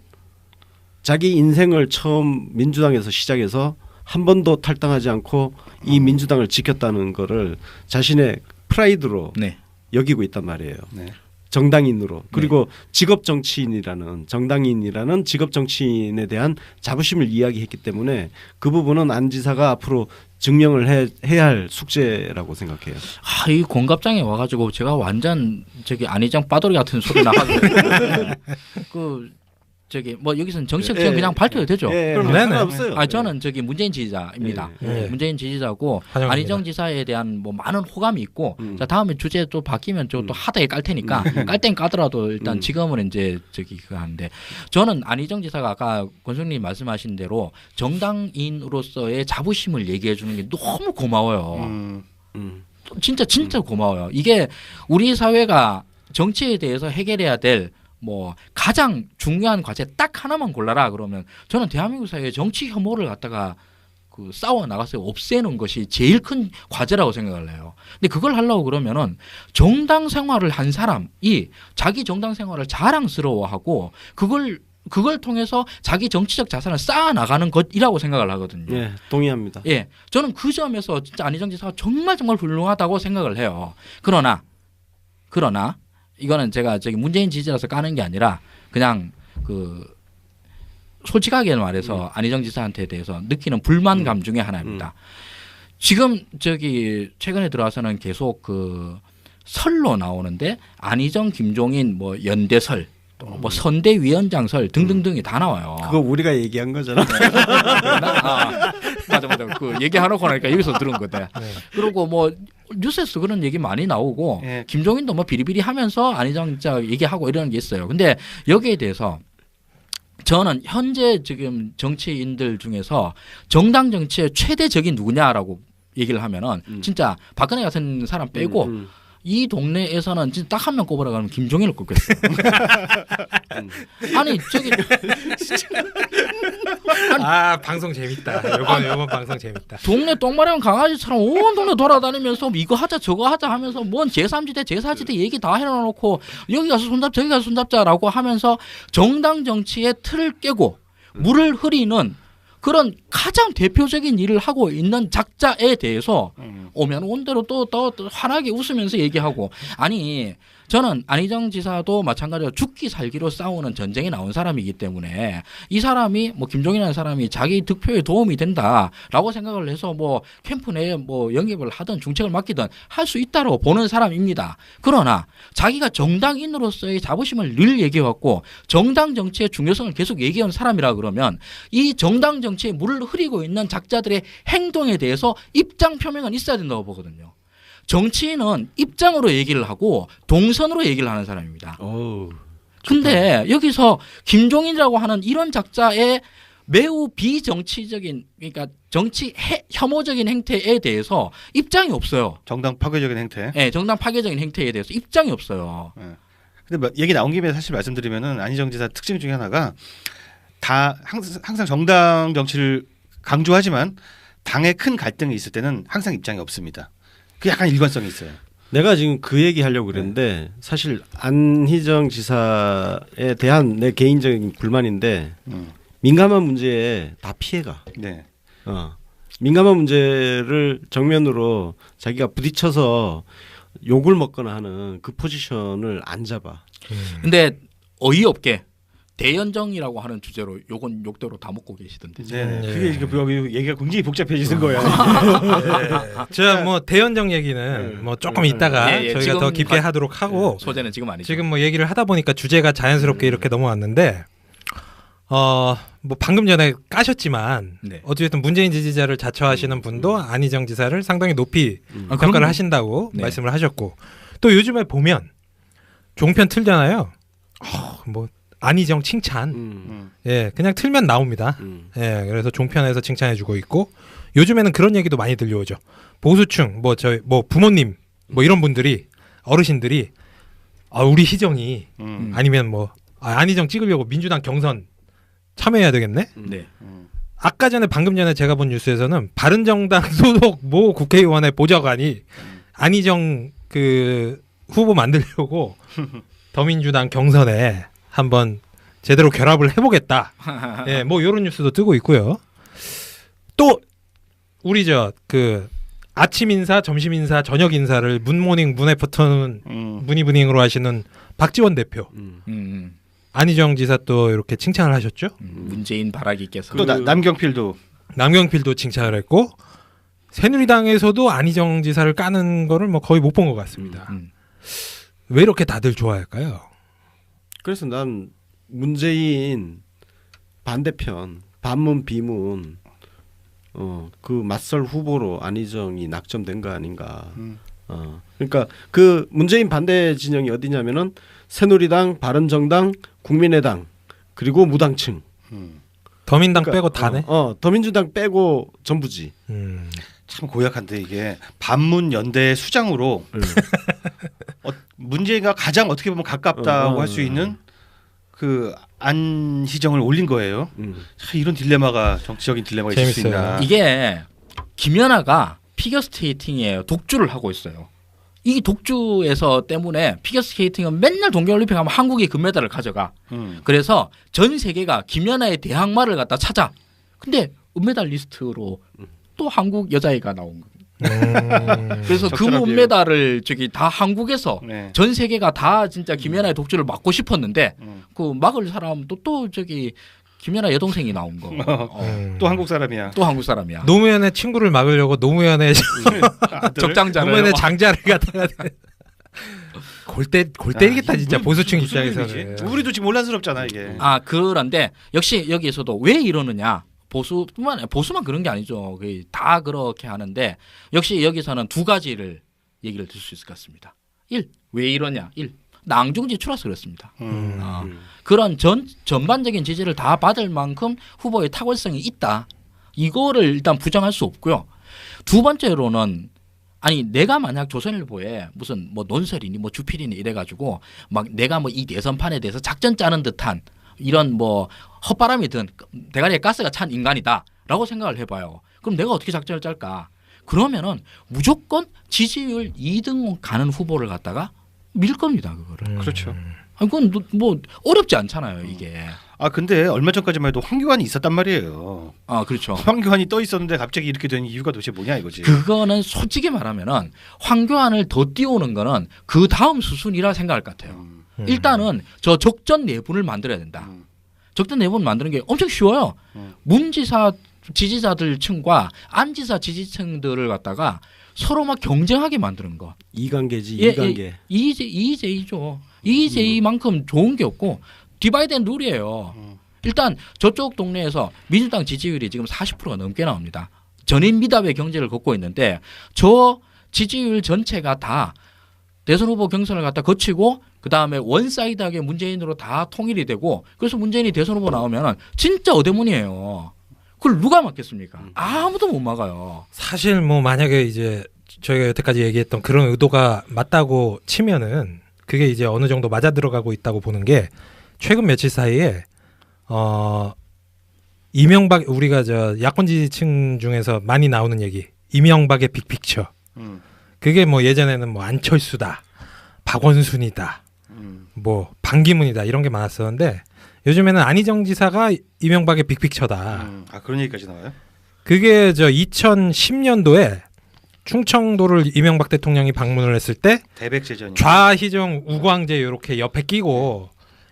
자기 인생을 처음 민주당에서 시작해서 한 번도 탈당하지 않고 이 민주당을 지켰다는 거를 자신의 프라이드로 네. 여기고 있단 말이에요. 네. 정당인으로 그리고 직업 정치인이라는 정당인이라는 직업 정치인에 대한 자부심을 이야기했기 때문에 그 부분은 안 지사가 앞으로 증명을 해야 할 숙제라고 생각해요. 아, 이 공갑장에 와가지고 제가 완전 저기 안희정 빠돌이 같은 소리 나가지고 그 저기 뭐 여기서는 정치적 지형 그냥 밝혀도 되죠. 그럼 네네. 상관없어요. 아 저는 저기 문재인 지지자입니다. 네. 문재인 지지자고 환영합니다. 안희정 지사에 대한 뭐 많은 호감이 있고 음. 자 다음에 주제 또 바뀌면 저 또 하다에 깔 테니까 깔 땐 까더라도 일단 지금은 이제 저기 그거 하는데 저는 안희정 지사가 아까 권수님 말씀하신 대로 정당인으로서의 자부심을 얘기해 주는 게 너무 고마워요. 진짜 고마워요. 이게 우리 사회가 정치에 대해서 해결해야 될 뭐 가장 중요한 과제 딱 하나만 골라라 그러면 저는 대한민국 사회의 정치 혐오를 갖다가 그 싸워 나가서 없애는 것이 제일 큰 과제라고 생각을 해요. 근데 그걸 하려고 그러면은 정당 생활을 한 사람이 자기 정당 생활을 자랑스러워하고 그걸 통해서 자기 정치적 자산을 쌓아 나가는 것이라고 생각을 하거든요. 예, 동의합니다. 예, 저는 그 점에서 진짜 안희정 지사가 정말 훌륭하다고 생각을 해요. 그러나 이거는 제가 저기 문재인 지지라서 까는 게 아니라 그냥 그 솔직하게 말해서 안희정 지사한테 대해서 느끼는 불만감 중에 하나입니다. 지금 저기 최근에 들어와서는 계속 그 설로 나오는데 안희정, 김종인 뭐 연대설 또 뭐 선대위원장설 등등등이 다 나와요. 그거 우리가 얘기한 거잖아. 맞아. 그 얘기하놓고 나니까 여기서 들은 거다. 그리고 뭐 뉴스에서 그런 얘기 많이 나오고 예. 김종인도 뭐 비리비리 하면서 안희정 진짜 얘기하고 이러는 게 있어요. 근데 여기에 대해서 저는 현재 지금 정치인들 중에서 정당 정치의 최대적인 누구냐라고 얘기를 하면은 진짜 박근혜 같은 사람 빼고 이 동네에서는 진짜 딱 한 명 꼽으라 그러면 김종인을 꼽겠어요. 아니 저기 아 방송 재밌다. 이번 방송 재밌다. 동네 똥마려운 강아지처럼 온 동네 돌아다니면서 이거 하자 저거 하자 하면서 뭔 제3지대 제4지대 얘기 다 해놓고 여기 가서 손잡자 저기 가서 손잡자라고 하면서 정당 정치의 틀을 깨고 물을 흐리는 그런 가장 대표적인 일을 하고 있는 작자에 대해서 오면 온 대로 또 환하게 웃으면서 얘기하고 아니 저는 안희정 지사도 마찬가지로 죽기 살기로 싸우는 전쟁에 나온 사람이기 때문에 이 사람이 뭐 김종인이라는 사람이 자기 득표에 도움이 된다라고 생각을 해서 뭐 캠프 내에 뭐 영입을 하든 중책을 맡기든 할 수 있다고 보는 사람입니다. 그러나 자기가 정당인으로서의 자부심을 늘 얘기해왔고 정당 정치의 중요성을 계속 얘기해온 사람이라 그러면 이 정당 정치에 물을 흐리고 있는 작자들의 행동에 대해서 입장 표명은 있어야 된다고 보거든요. 정치인은 입장으로 얘기를 하고 동선으로 얘기를 하는 사람입니다. 근데 여기서 김종인이라고 하는 이런 작자의 매우 비정치적인 그러니까 정치 혐오적인 행태에 대해서 입장이 없어요. 정당 파괴적인 행태. 네, 정당 파괴적인 행태에 대해서 입장이 없어요. 근데 뭐 얘기 나온 김에 사실 말씀드리면은 안희정 지사 특징 중에 하나가 다 항상 정당 정치를 강조하지만 당에 큰 갈등이 있을 때는 항상 입장이 없습니다. 그 약간 일관성이 있어요. 내가 지금 그 얘기 하려고 그랬는데 사실 안희정 지사에 대한 내 개인적인 불만인데 민감한 문제에 다 피해가. 네. 민감한 문제를 정면으로 자기가 부딪혀서 욕을 먹거나 하는 그 포지션을 안 잡아. 근데 어이없게 대연정이라고 하는 주제로 요건 욕대로 다 먹고 계시던데. 네. 그게 여기 얘기가 굉장히 복잡해지는 거예요. 제가 뭐 대연정 얘기는 뭐 조금 있다가 저희가 더 깊게 하도록 하고 소재는 지금 아니죠. 지금 뭐 얘기를 하다 보니까 주제가 자연스럽게 이렇게 넘어왔는데 뭐 방금 전에 까셨지만 어쨌든 문재인 지지자를 자처하시는 분도 안희정 지사를 상당히 높이 평가를 하신다고 말씀을 하셨고 또 요즘에 보면 종편 틀잖아요. 뭐 안희정 칭찬, 예, 그냥 틀면 나옵니다. 예, 그래서 종편에서 칭찬해주고 있고 요즘에는 그런 얘기도 많이 들려오죠. 보수층, 뭐 부모님, 뭐 이런 분들이 어르신들이 우리 희정이 음. 아니면 뭐 안희정 찍으려고 민주당 경선 참여해야 되겠네. 네. 아까 전에 방금 전에 제가 본 뉴스에서는 바른정당 소속 모 국회의원의 보좌관이 안희정 그 후보 만들려고 더민주당 경선에 한번 제대로 결합을 해보겠다. 예, 뭐 이런 뉴스도 뜨고 있고요. 또 우리 그 아침 인사, 점심 인사, 저녁 인사를 문모닝 문애프터는 문이브닝으로 하시는 박지원 대표, 안희정 지사 또 이렇게 칭찬을 하셨죠. 문재인 바라기께서 또 남경필도 칭찬을 했고 새누리당에서도 안희정 지사를 까는 거를 뭐 거의 못 본 것 같습니다. 왜 이렇게 다들 좋아할까요? 그래서 난 문재인 반대편 반문 비문 그 맞설 후보로 안희정이 낙점된 거 아닌가. 그러니까 그 문재인 반대 진영이 어디냐면은 새누리당, 바른정당, 국민의당 그리고 무당층. 더민당 그러니까, 빼고 다네. 더민주당 빼고 전부지. 참 고약한데 이게 반문 연대의 수장으로 문재인과 가장 어떻게 보면 가깝다고 할 수 있는 그 안희정을 올린 거예요. 참 이런 딜레마가 정치적인 딜레마가 있을 수 있나. 이게 김연아가 피겨스케이팅에 독주를 하고 있어요. 이 독주에서 때문에 피겨스케이팅은 맨날 동계올림픽 하면 한국이 금메달을 가져가. 그래서 전 세계가 김연아의 대항마를 갖다 찾아. 근데 은메달 리스트로 또 한국 여자애가 나온 거예요. 그래서 그 은메달을 다 한국에서 네. 전 세계가 다 진짜 김연아의 독주를 막고 싶었는데 그 막을 사람도 또 김연아 여동생이 나온 거. 또 한국 사람이야. 또 한국 사람이야. 노무현의 친구를 막으려고 노무현의 적장자를 노무현의 장자를 갖다가 골 때리겠다 진짜 보수층 무슨 입장에서는. 일이지? 우리도 지금 혼란스럽잖아 이게. 그런데 역시 여기에서도 왜 이러느냐. 보수만 그런 게 아니죠. 다 그렇게 하는데 역시 여기서는 두 가지를 얘기를 들 수 있을 것 같습니다. 1. 왜 이러냐. 1. 낭중지 추라서 그렇습니다. 그런 전반적인 지지를 다 받을 만큼 후보의 탁월성이 있다. 이거를 일단 부정할 수 없고요. 두 번째로는 내가 만약 조선일보에 무슨 뭐 논설이니 뭐 주필이니 이래가지고 막 내가 뭐 이 대선판에 대해서 작전 짜는 듯한 이런 뭐 헛바람이 든 대가리에 가스가 찬 인간이다라고 생각을 해봐요. 그럼 내가 어떻게 작전을 짤까? 그러면은 무조건 지지율 2등 가는 후보를 갖다가 밀 겁니다. 그거를. 그렇죠. 그건 뭐 어렵지 않잖아요. 이게. 근데 얼마 전까지만 해도 황교안이 있었단 말이에요. 그렇죠. 황교안이 떠 있었는데 갑자기 이렇게 된 이유가 도대체 뭐냐 이거지. 그거는 솔직히 말하면은 황교안을 더 띄우는 거는 그 다음 수순이라 생각할 것 같아요. 일단은 저 적전 내분을 만들어야 된다. 적전 내분을 만드는 게 엄청 쉬워요. 문 지사 지지자들 층과 안 지사 지지층들을 갖다가 서로 막 경쟁하게 만드는 거. 이관계지. 이관계. EJ죠. EJ만큼 좋은 게 없고 디바이드 앤 룰이에요. 일단 저쪽 동네에서 민주당 지지율이 지금 40%가 넘게 나옵니다. 전인 미답의 경제를 걷고 있는데 저 지지율 전체가 다 대선 후보 경선을 갖다 거치고 그다음에 원사이드하게 문재인으로 다 통일이 되고 그래서 문재인이 대선 후보 나오면 진짜 어대문이에요. 그걸 누가 막겠습니까? 아무도 못 막아요. 사실 뭐 만약에 이제 저희가 여태까지 얘기했던 그런 의도가 맞다고 치면은 그게 이제 어느 정도 맞아 들어가고 있다고 보는 게 최근 며칠 사이에 이명박 우리가 야권 지지층 중에서 많이 나오는 얘기 이명박의 빅픽처 그게 뭐 예전에는 뭐 안철수다 박원순이다 뭐 반기문이다 이런 게 많았었는데 요즘에는 안희정 지사가 이명박의 빅픽처다. 그런 얘기까지 나와요? 그게 2010년도에 충청도를 이명박 대통령이 방문을 했을 때 대백제전 좌희정 우광재 이렇게 옆에 끼고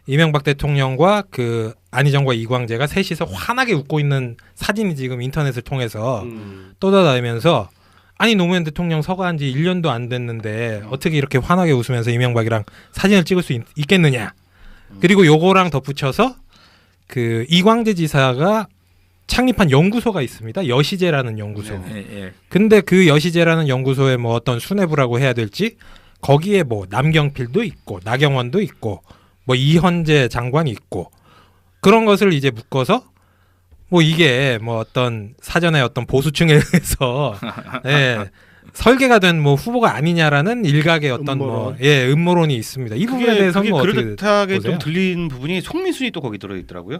이명박 대통령과 그 안희정과 이광재가 셋이서 환하게 웃고 있는 사진이 지금 인터넷을 통해서 떠돌아다니면서 아니 노무현 대통령 서거한 지 1년도 안 됐는데 어떻게 이렇게 환하게 웃으면서 이명박이랑 사진을 찍을 수 있겠느냐. 그리고 요거랑 덧붙여서 그 이광재 지사가 창립한 연구소가 있습니다. 여시제라는 연구소. 근데 그 여시제라는 연구소에 뭐 어떤 수뇌부라고 해야 될지 거기에 뭐 남경필도 있고 나경원도 있고 뭐 이현재 장관이 있고 그런 것을 이제 묶어서 뭐 이게 뭐 어떤 사전에 어떤 보수층에 의해서 설계가 된 뭐 후보가 아니냐라는 일각의 어떤 음모론. 뭐 음모론이 있습니다. 이 부분에 대해서는 뭐 어떻게 그럴듯하게 보세요? 좀 들린 부분이 송민순이 또 거기 들어있더라고요.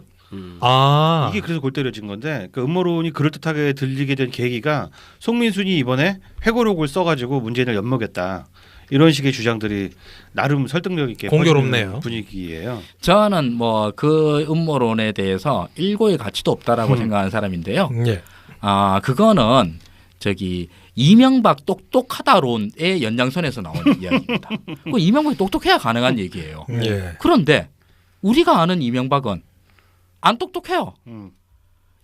아 이게 그래서 골 때려진 건데 그 음모론이 그럴듯하게 들리게 된 계기가 송민순이 이번에 회고록을 써가지고 문재인을 엿먹였다. 이런 식의 주장들이 나름 설득력 있게 공교롭네요. 퍼지는 분위기예요. 저는 뭐 그 음모론에 대해서 일고의 가치도 없다라고 생각하는 사람인데요. 예. 아 그거는 저기 이명박 똑똑하다론의 연장선에서 나온 이야기입니다. 그 이명박이 똑똑해야 가능한 얘기예요. 예. 그런데 우리가 아는 이명박은 안 똑똑해요. 음.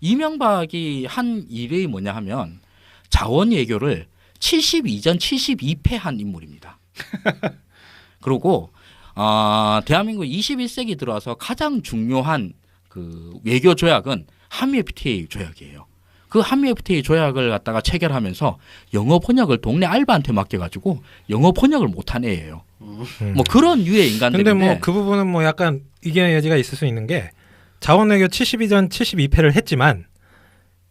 이명박이 한 일이 뭐냐 하면 자원 외교를 72전 72패한 인물입니다. 그리고 대한민국 21세기 들어와서 가장 중요한 그 외교 조약은 한미 FTA 조약이에요. 그 한미 FTA 조약을 갖다가 체결하면서 영어 번역을 동네 알바한테 맡겨가지고 영어 번역을 못한 애예요. 뭐 그런 유의 인간들인데. 근데 뭐 그 부분은 뭐 약간 이견의 여지가 있을 수 있는 게 자원외교 72전 72패를 했지만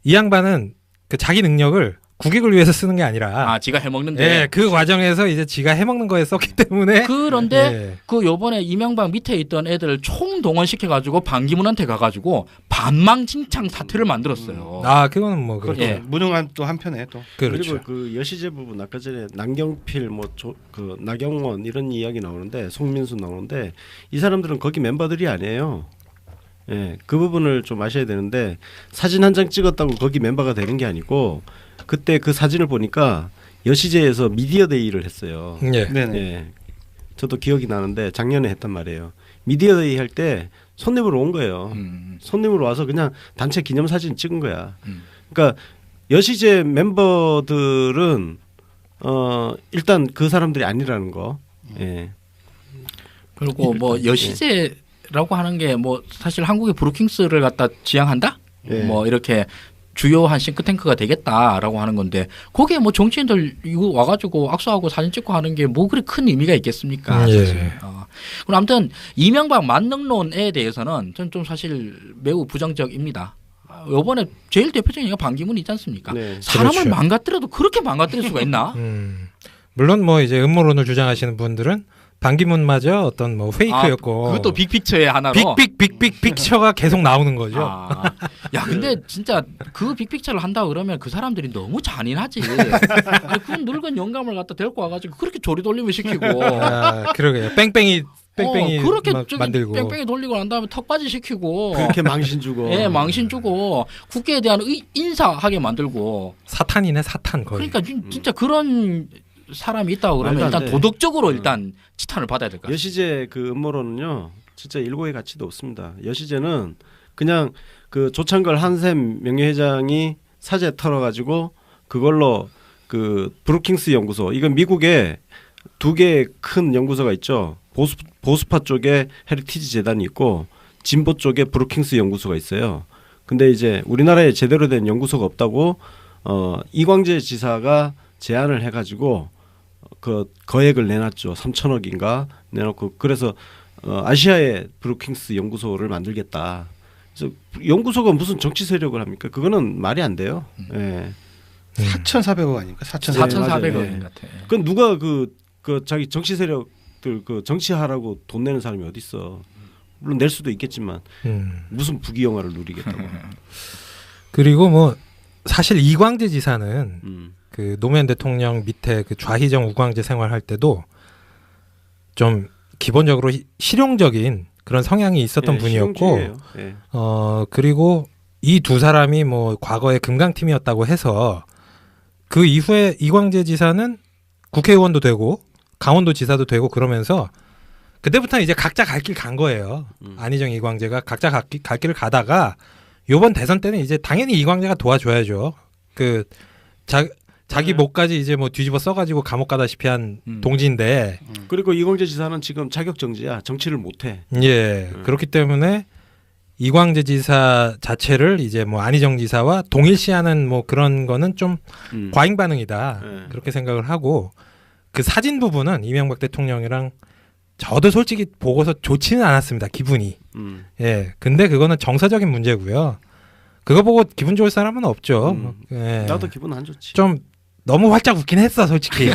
이 양반은 그 자기 능력을 국익을 위해서 쓰는 게 아니라 지가 해먹는데. 그 과정에서 이제 지가 해먹는 거에 썼기 때문에 그런데 그 요번에 이명박 밑에 있던 애들을 총동원시켜가지고 반기문한테 가가지고 반망진창 사태를 만들었어요. 그거는 뭐 그것도 그렇죠. 무능한 또 한편에 또 그렇죠. 그리고 그 여시제 부분 아까 전에 남경필 그 나경원 이런 이야기 나오는데 송민수 나오는데 이 사람들은 거기 멤버들이 아니에요. 예, 그 부분을 좀 아셔야 되는데 사진 한 장 찍었다고 거기 멤버가 되는 게 아니고 그때 그 사진을 보니까 여시제에서 미디어 데이를 했어요. 예. 네네. 예, 저도 기억이 나는데 작년에 했단 말이에요. 미디어 데이 할 때 손님으로 온 거예요. 손님으로 와서 그냥 단체 기념 사진 찍은 거야. 그러니까 여시제 멤버들은 일단 그 사람들이 아니라는 거. 예. 그리고 뭐 여시제라고 하는 게 뭐 사실 한국의 브루킹스를 갖다 지향한다? 예. 뭐 이렇게 주요한 싱크탱크가 되겠다라고 하는 건데 거기에 뭐 정치인들 이거 와가지고 악수하고 사진 찍고 하는 게 뭐 그리 큰 의미가 있겠습니까? 예. 그럼 아무튼 이명박 만능론에 대해서는 전 좀 사실 매우 부정적입니다. 요번에 제일 대표적인 게 반기문이 있지 않습니까? 네. 사람을 그렇죠. 망가뜨려도 그렇게 망가뜨릴 수가 있나? 물론 뭐 이제 음모론을 주장하시는 분들은 반기문마저 어떤 뭐 페이크였고 그것도 빅픽처의 하나로. 빅픽처가 계속 나오는 거죠. 야, 근데 진짜 그 빅픽처를 한다 그러면 그 사람들이 너무 잔인하지. 아니, 그 늙은 영감을 갖다 데리고 와가지고 그렇게 조리돌림을 시키고. 그러게요. 뺑뺑이 그렇게 만들고. 뺑뺑이 돌리고 난 다음에 턱받이 시키고. 그렇게 망신 주고. 예, 망신 주고 국회에 대한 인사하게 만들고. 사탄이네 사탄 거의. 그러니까 진짜 그런 사람이 있다고 그러면 일단 도덕적으로 일단 지탄을 받아야 될 것 같아요. 여시제 그 음모론은요 진짜 일고의 가치도 없습니다. 여시제는 그냥 그 조창걸 한샘 명예회장이 사제 털어가지고 그걸로 그 브루킹스 연구소 이건 미국에 두 개의 큰 연구소가 있죠. 보수파 쪽에 헤리티지 재단이 있고 진보 쪽에 브루킹스 연구소가 있어요. 근데 이제 우리나라에 제대로 된 연구소가 없다고 이광재 지사가 제안을 해가지고 그 거액을 내놨죠. 3천억인가 내놓고 그래서 아시아의 브루킹스 연구소를 만들겠다. 그래서 연구소가 무슨 정치 세력을 합니까? 그거는 말이 안 돼요. 예. 4,400억 아닙니까? 4,400억 같아. 그건 누가 그 자기 정치 세력들 그 정치하라고 돈 내는 사람이 어디 있어? 물론 낼 수도 있겠지만 무슨 부귀영화를 누리겠다고. 그리고 뭐 사실 이광재 지사는 그 노무현 대통령 밑에 그 좌희정 우광재 생활할 때도 좀 기본적으로 실용적인 그런 성향이 있었던 분이었고, 예. 그리고 이 두 사람이 뭐 과거에 금강팀이었다고 해서 그 이후에 이광재 지사는 국회의원도 되고 강원도 지사도 되고 그러면서 그때부터 이제 각자 갈 길 간 거예요. 안희정 이광재가 각자 갈 길을 가다가 요번 대선 때는 이제 당연히 이광재가 도와줘야죠. 그 자기 목까지 이제 뭐 뒤집어 써가지고 감옥 가다시피 한 동지인데. 그리고 이광재 지사는 지금 자격 정지야. 정치를 못해. 예. 그렇기 때문에 이광재 지사 자체를 이제 뭐 안희정 지사와 동일시하는 뭐 그런 거는 좀 과잉 반응이다. 그렇게 생각을 하고 그 사진 부분은 이명박 대통령이랑 저도 솔직히 보고서 좋지는 않았습니다. 기분이. 예. 근데 그거는 정서적인 문제고요. 그거 보고 기분 좋을 사람은 없죠. 예. 나도 기분 안 좋지. 좀 너무 활짝 웃긴 했어 솔직히.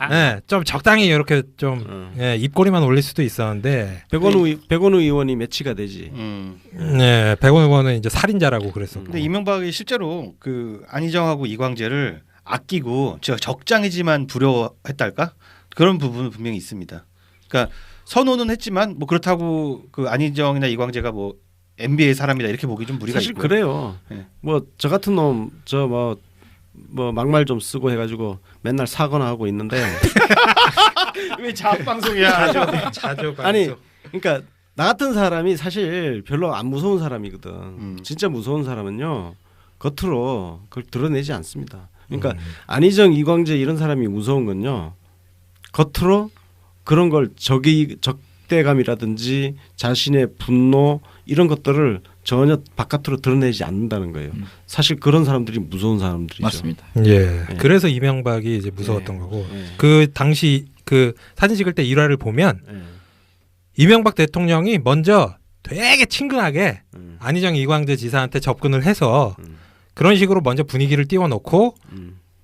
네, 좀 적당히 이렇게 좀 예, 입꼬리만 올릴 수도 있었는데 백원우 의원이 매치가 되지. 네, 백원 의원은 이제 살인자라고 그랬었고. 근데 이명박이 실제로 그 안희정하고 이광재를 아끼고 적장이지만 부려했달까 그런 부분은 분명히 있습니다. 그러니까 선호는 했지만 뭐 그렇다고 그 안희정이나 이광재가 뭐 NBA 사람이다 이렇게 보기 좀 무리가 사실 있고요. 그래요. 네. 뭐 저 같은 놈 저 뭐 막말 좀 쓰고 해가지고 맨날 사거나 하고 있는데 왜 자학방송이야? 자주 아니 그러니까 나 같은 사람이 사실 별로 안 무서운 사람이거든. 진짜 무서운 사람은요 겉으로 그걸 드러내지 않습니다. 그러니까 안희정, 이광재 이런 사람이 무서운 건요 겉으로 그런 걸 적대감이라든지 자신의 분노 이런 것들을 전혀 바깥으로 드러내지 않는다는 거예요. 사실 그런 사람들이 무서운 사람들이죠. 맞습니다. 예. 그래서 이명박이 이제 무서웠던 거고 예. 그 당시 그 사진 찍을 때 일화를 보면 예. 이명박 대통령이 먼저 되게 친근하게 안희정 이광재 지사한테 접근을 해서 그런 식으로 먼저 분위기를 띄워놓고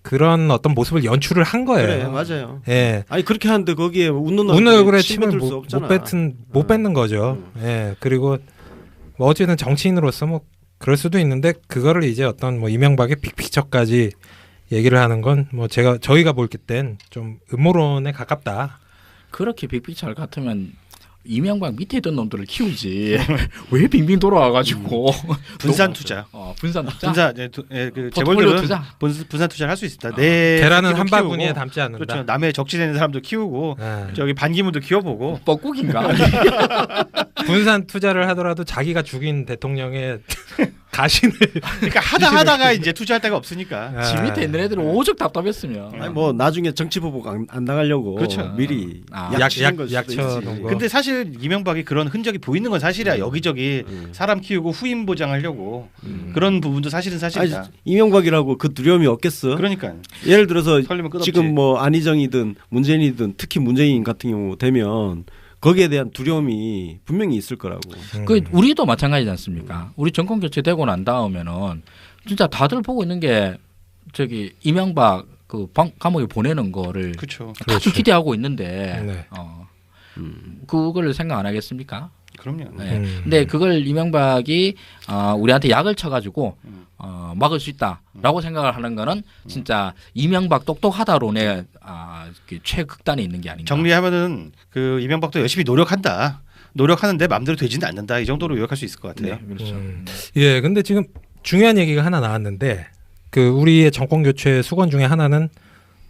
그런 어떤 모습을 연출을 한 거예요. 그래 맞아요. 예. 아니 그렇게 하는데 거기에 웃는 얼굴에 침을 뱉을 수 없잖아. 못 뱉는 거죠. 예. 그리고 뭐 어쨌든 정치인으로서 뭐 그럴 수도 있는데 그거를 이제 어떤 뭐 이명박의 빅픽처까지 얘기를 하는 건 뭐 저희가 볼 땐 좀 음모론에 가깝다. 그렇게 빅픽처 같으면 이명박 밑에 있던 놈들을 키우지 왜 빙빙 돌아와가지고 분산 투자. 분산 투자. 분산 그 포트폴리오 재벌들은 투자. 분산 투자를 할 수 있습니다. 내 계란은 새끼도 한 키우고, 바구니에 담지 않는다. 그렇죠. 남의 적시되는 사람도 키우고 예. 저기 반기문도 키워보고. 뻐꾸기인가? 분산 투자를 하더라도 자기가 죽인 대통령의 가신을 그러니까 하다가 이제 투자할 데가 없으니까. 지 밑에 있는 애들은 오죽 답답했으면. 아니 뭐 나중에 정치 보복 안 당하려고 그렇죠. 미리 약 걸 수도 약쳐 있지. 놓은 거. 근데 사실 이명박이 그런 흔적이 보이는 건 사실이야. 여기저기 사람 키우고 후임 보장하려고 그런 부분도 사실은 사실이다. 아니, 이명박이라고 그 두려움이 없겠어? 그러니까 예를 들어서 설리면 끝없지. 지금 뭐 안희정이든 문재인이든 특히 문재인 같은 경우 되면 거기에 대한 두려움이 분명히 있을 거라고. 그 우리도 마찬가지지 않습니까? 우리 정권 교체되고 난 다음에는 진짜 다들 보고 있는 게 저기 이명박 그 감옥에 보내는 거를 그렇죠. 다들 기대하고 있는데 네. 그걸 생각 안 하겠습니까? 그럼요. 네. 근데 그걸 이명박이 우리한테 약을 쳐가지고 막을 수 있다라고 생각을 하는 거는 진짜 이명박 똑똑하다론의 최극단에 있는 게 아닌가. 정리하면은 그 이명박도 열심히 노력한다. 노력하는데 마음대로 되지는 않는다. 이 정도로 요약할 수 있을 것 같아요. 네, 그렇죠. 예, 근데 지금 중요한 얘기가 하나 나왔는데 그 우리의 정권 교체 수건 중에 하나는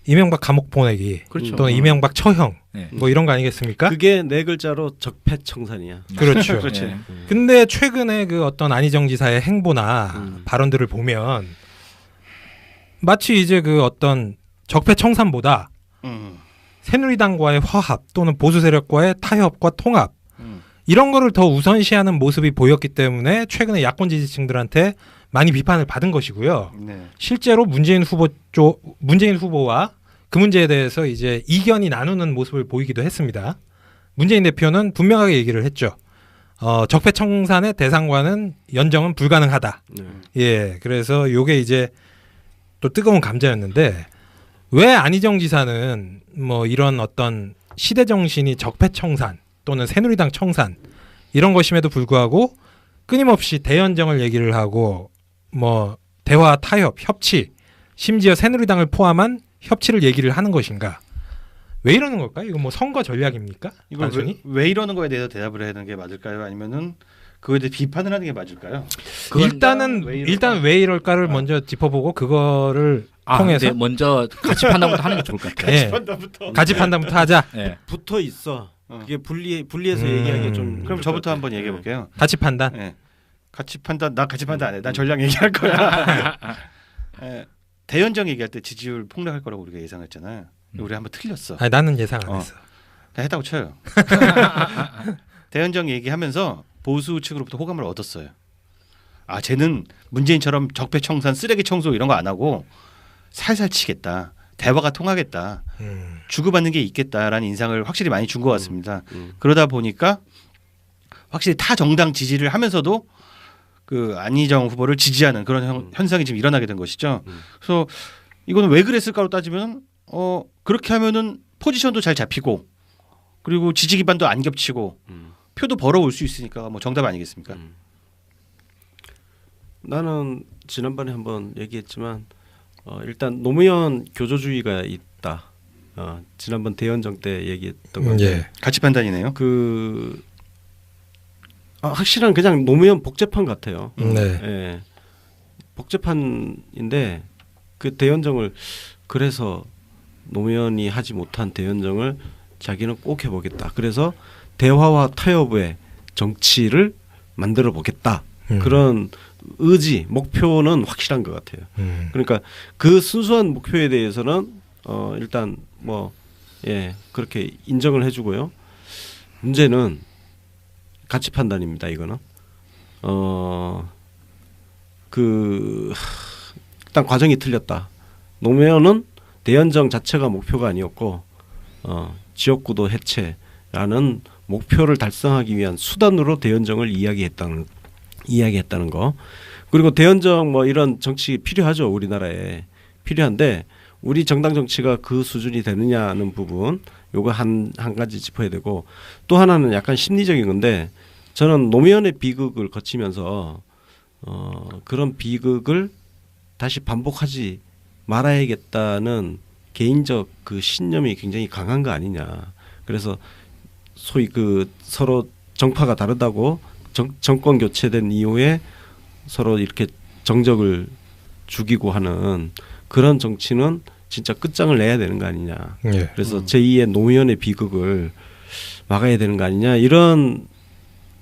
이명박 감옥 보내기, 그렇죠. 또는 이명박 처형, 네. 뭐 이런 거 아니겠습니까? 그게 네 글자로 적폐청산이야. 그렇죠. 그렇지. 네. 근데 최근에 그 어떤 안희정 지사의 행보나 발언들을 보면 마치 이제 그 어떤 적폐청산보다 새누리당과의 화합 또는 보수 세력과의 타협과 통합 이런 거를 더 우선시하는 모습이 보였기 때문에 최근에 야권 지지층들한테 많이 비판을 받은 것이고요. 네. 실제로 문재인 후보와 그 문제에 대해서 이제 이견이 나누는 모습을 보이기도 했습니다. 문재인 대표는 분명하게 얘기를 했죠. 적폐청산의 대상과는 연정은 불가능하다. 네. 예, 그래서 요게 이제 또 뜨거운 감자였는데 왜 안희정 지사는 뭐 이런 어떤 시대 정신이 적폐청산 또는 새누리당 청산 이런 것임에도 불구하고 끊임없이 대연정을 얘기를 하고 뭐 대화, 타협, 협치 심지어 새누리당을 포함한 협치를 얘기를 하는 것인가? 왜 이러는 걸까요? 이거 뭐 선거 전략입니까? 이걸 단순히? 왜 이러는 거에 대해서 대답을 하는 게 맞을까요? 아니면은 그거에 대해 비판을 하는 게 맞을까요? 일단은 왜 이럴까를 먼저 짚어보고 그거를 통해서 네, 먼저 같이 판단부터 하는 게 좋을 것 같아요. 예, 같이 판단부터 하자. 네. 붙어 있어. 그게 분리해서 얘기하기 좀. 그럼 저부터 한번 얘기해 볼게요. 같이 판단. 네. 같이 판단 안 해. 난 전략 얘기할 거야. 대연정 얘기할 때 지지율 폭락할 거라고 우리가 예상했잖아요. 우리 한번 틀렸어. 아니, 나는 예상 안 했어. 그냥 했다고 쳐요. 대연정 얘기하면서 보수 측으로부터 호감을 얻었어요. 아, 쟤는 문재인처럼 적폐청산, 쓰레기 청소 이런 거 안 하고 살살 치겠다. 대화가 통하겠다. 주고받는 게 있겠다라는 인상을 확실히 많이 준 것 같습니다. 그러다 보니까 확실히 타 정당 지지를 하면서도 그 안희정 후보를 지지하는 그런 현상이 지금 일어나게 된 것이죠. 그래서 이거는 왜 그랬을까로 따지면 그렇게 하면은 포지션도 잘 잡히고 그리고 지지 기반도 안 겹치고 표도 벌어올 수 있으니까 뭐 정답 아니겠습니까? 나는 지난번에 한번 얘기했지만 일단 노무현 교조주의가 있다. 지난번 대연정 때 얘기했던 건데 예. 가치 판단이네요. 확실한 그냥 노무현 복제판 같아요. 네. 예. 복제판인데 그 대연정을 그래서 노무현이 하지 못한 대연정을 자기는 꼭 해보겠다. 그래서 대화와 타협의 정치를 만들어 보겠다. 그런 의지, 목표는 확실한 것 같아요. 그러니까 그 순수한 목표에 대해서는 일단 그렇게 인정을 해주고요. 문제는 가치 판단입니다. 이거는 일단 과정이 틀렸다. 노무현은 대연정 자체가 목표가 아니었고 지역구도 해체라는 목표를 달성하기 위한 수단으로 대연정을 이야기했다는 거. 그리고 대연정 이런 정치 필요하죠. 우리나라에 필요한데 우리 정당 정치가 그 수준이 되느냐는 부분 요거 한 가지 짚어야 되고 또 하나는 약간 심리적인 건데 저는 노무현의 비극을 거치면서 그런 비극을 다시 반복하지 말아야겠다는 개인적 그 신념이 굉장히 강한 거 아니냐. 그래서 소위 서로 정파가 다르다고 정권 교체된 이후에 서로 이렇게 정적을 죽이고 하는 그런 정치는 진짜 끝장을 내야 되는 거 아니냐. 예. 그래서 제2의 노무현의 비극을 막아야 되는 거 아니냐 이런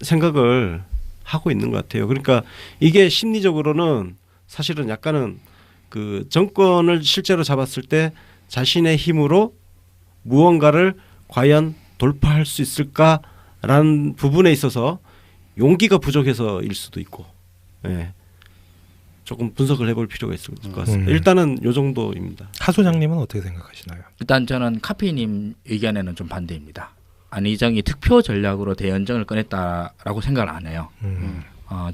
생각을 하고 있는 것 같아요. 그러니까 이게 심리적으로는 사실은 약간은 그 정권을 실제로 잡았을 때 자신의 힘으로 무언가를 과연 돌파할 수 있을까라는 부분에 있어서 용기가 부족해서일 수도 있고, 예. 조금 분석을 해볼 필요가 있을 것 같습니다. 일단은 요 정도입니다. 하 소장님은 어떻게 생각하시나요? 일단 저는 카피님 의견에는 좀 반대입니다. 안희정이 득표 전략으로 대연정을 꺼냈다라고 생각을 안 해요.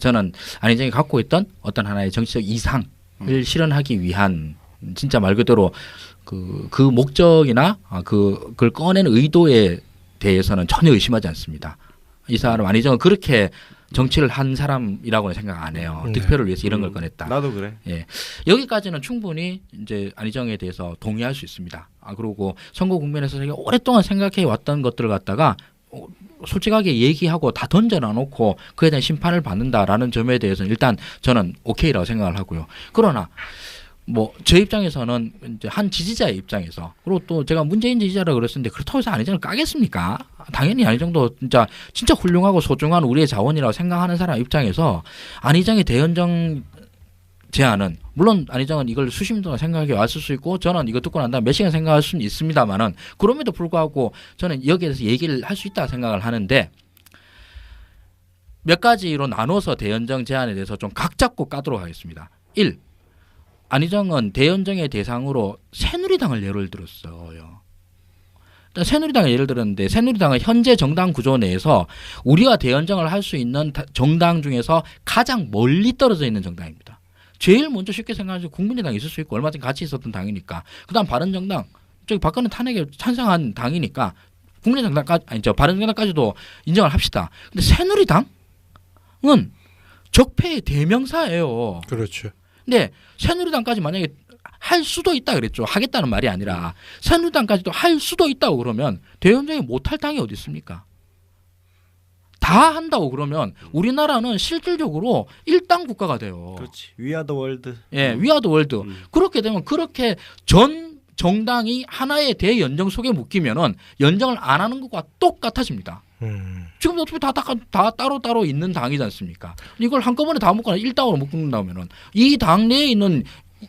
저는 안희정이 갖고 있던 어떤 하나의 정치적 이상을 실현하기 위한 진짜 말 그대로 그 목적이나 그걸 꺼내는 의도에 대해서는 전혀 의심하지 않습니다. 이 사람 안희정은 그렇게 정치를 한 사람이라고는 생각 안 해요. 득표를 위해서 이런 걸 꺼냈다. 나도 그래. 예, 여기까지는 충분히 이제 안희정에 대해서 동의할 수 있습니다. 그리고 선거 국면에서 제가 오랫동안 생각해 왔던 것들을 갖다가 솔직하게 얘기하고 다 던져놔놓고 그에 대한 심판을 받는다라는 점에 대해서는 일단 저는 오케이라고 생각을 하고요. 그러나 제 입장에서는 이제 한 지지자의 입장에서 그리고 또 제가 문재인 지지자라고 그랬었는데 그렇다고 해서 안희정을 까겠습니까? 당연히 안희정도 진짜 훌륭하고 소중한 우리의 자원이라고 생각하는 사람 입장에서 안희정의 대연정 제안은 물론 안희정은 이걸 수십 년 동안 생각해 왔을 수 있고 저는 이거 듣고 난 다음에 몇 시간 생각할 수는 있습니다만은 그럼에도 불구하고 저는 여기에 대해서 얘기를 할 수 있다 생각을 하는데 몇 가지로 나눠서 대연정 제안에 대해서 좀 각 잡고 까도록 하겠습니다. 1. 안희정은 대연정의 대상으로 새누리당을 예를 들었어요. 새누리당을 예를 들었는데 새누리당은 현재 정당 구조 내에서 우리가 대연정을 할 수 있는 정당 중에서 가장 멀리 떨어져 있는 정당입니다. 제일 먼저 쉽게 생각하면 국민의당이 있을 수 있고 얼마 전에 같이 있었던 당이니까 그다음 바른정당 저기 박근혜 탄핵에 찬성한 당이니까 국민의당까지 바른정당까지도 인정을 합시다. 근데 새누리당은 적폐의 대명사예요. 그렇죠. 근데 새누리당까지 만약에 할 수도 있다 그랬죠. 하겠다는 말이 아니라 새누리당까지도 할 수도 있다고 그러면 대연정이 못할 당이 어디 있습니까? 다 한다고 그러면 우리나라는 실질적으로 일당 국가가 돼요. 그렇지. We are the world. 예, we are the world. 그렇게 되면 그렇게 전 정당이 하나의 대연정 속에 묶이면은 연정을 안 하는 것과 똑같아집니다. 지금 어차피 다 따로 있는 당이지 않습니까? 이걸 한꺼번에 다 묶거나 일당으로 묶는다면은 이 당 내에 있는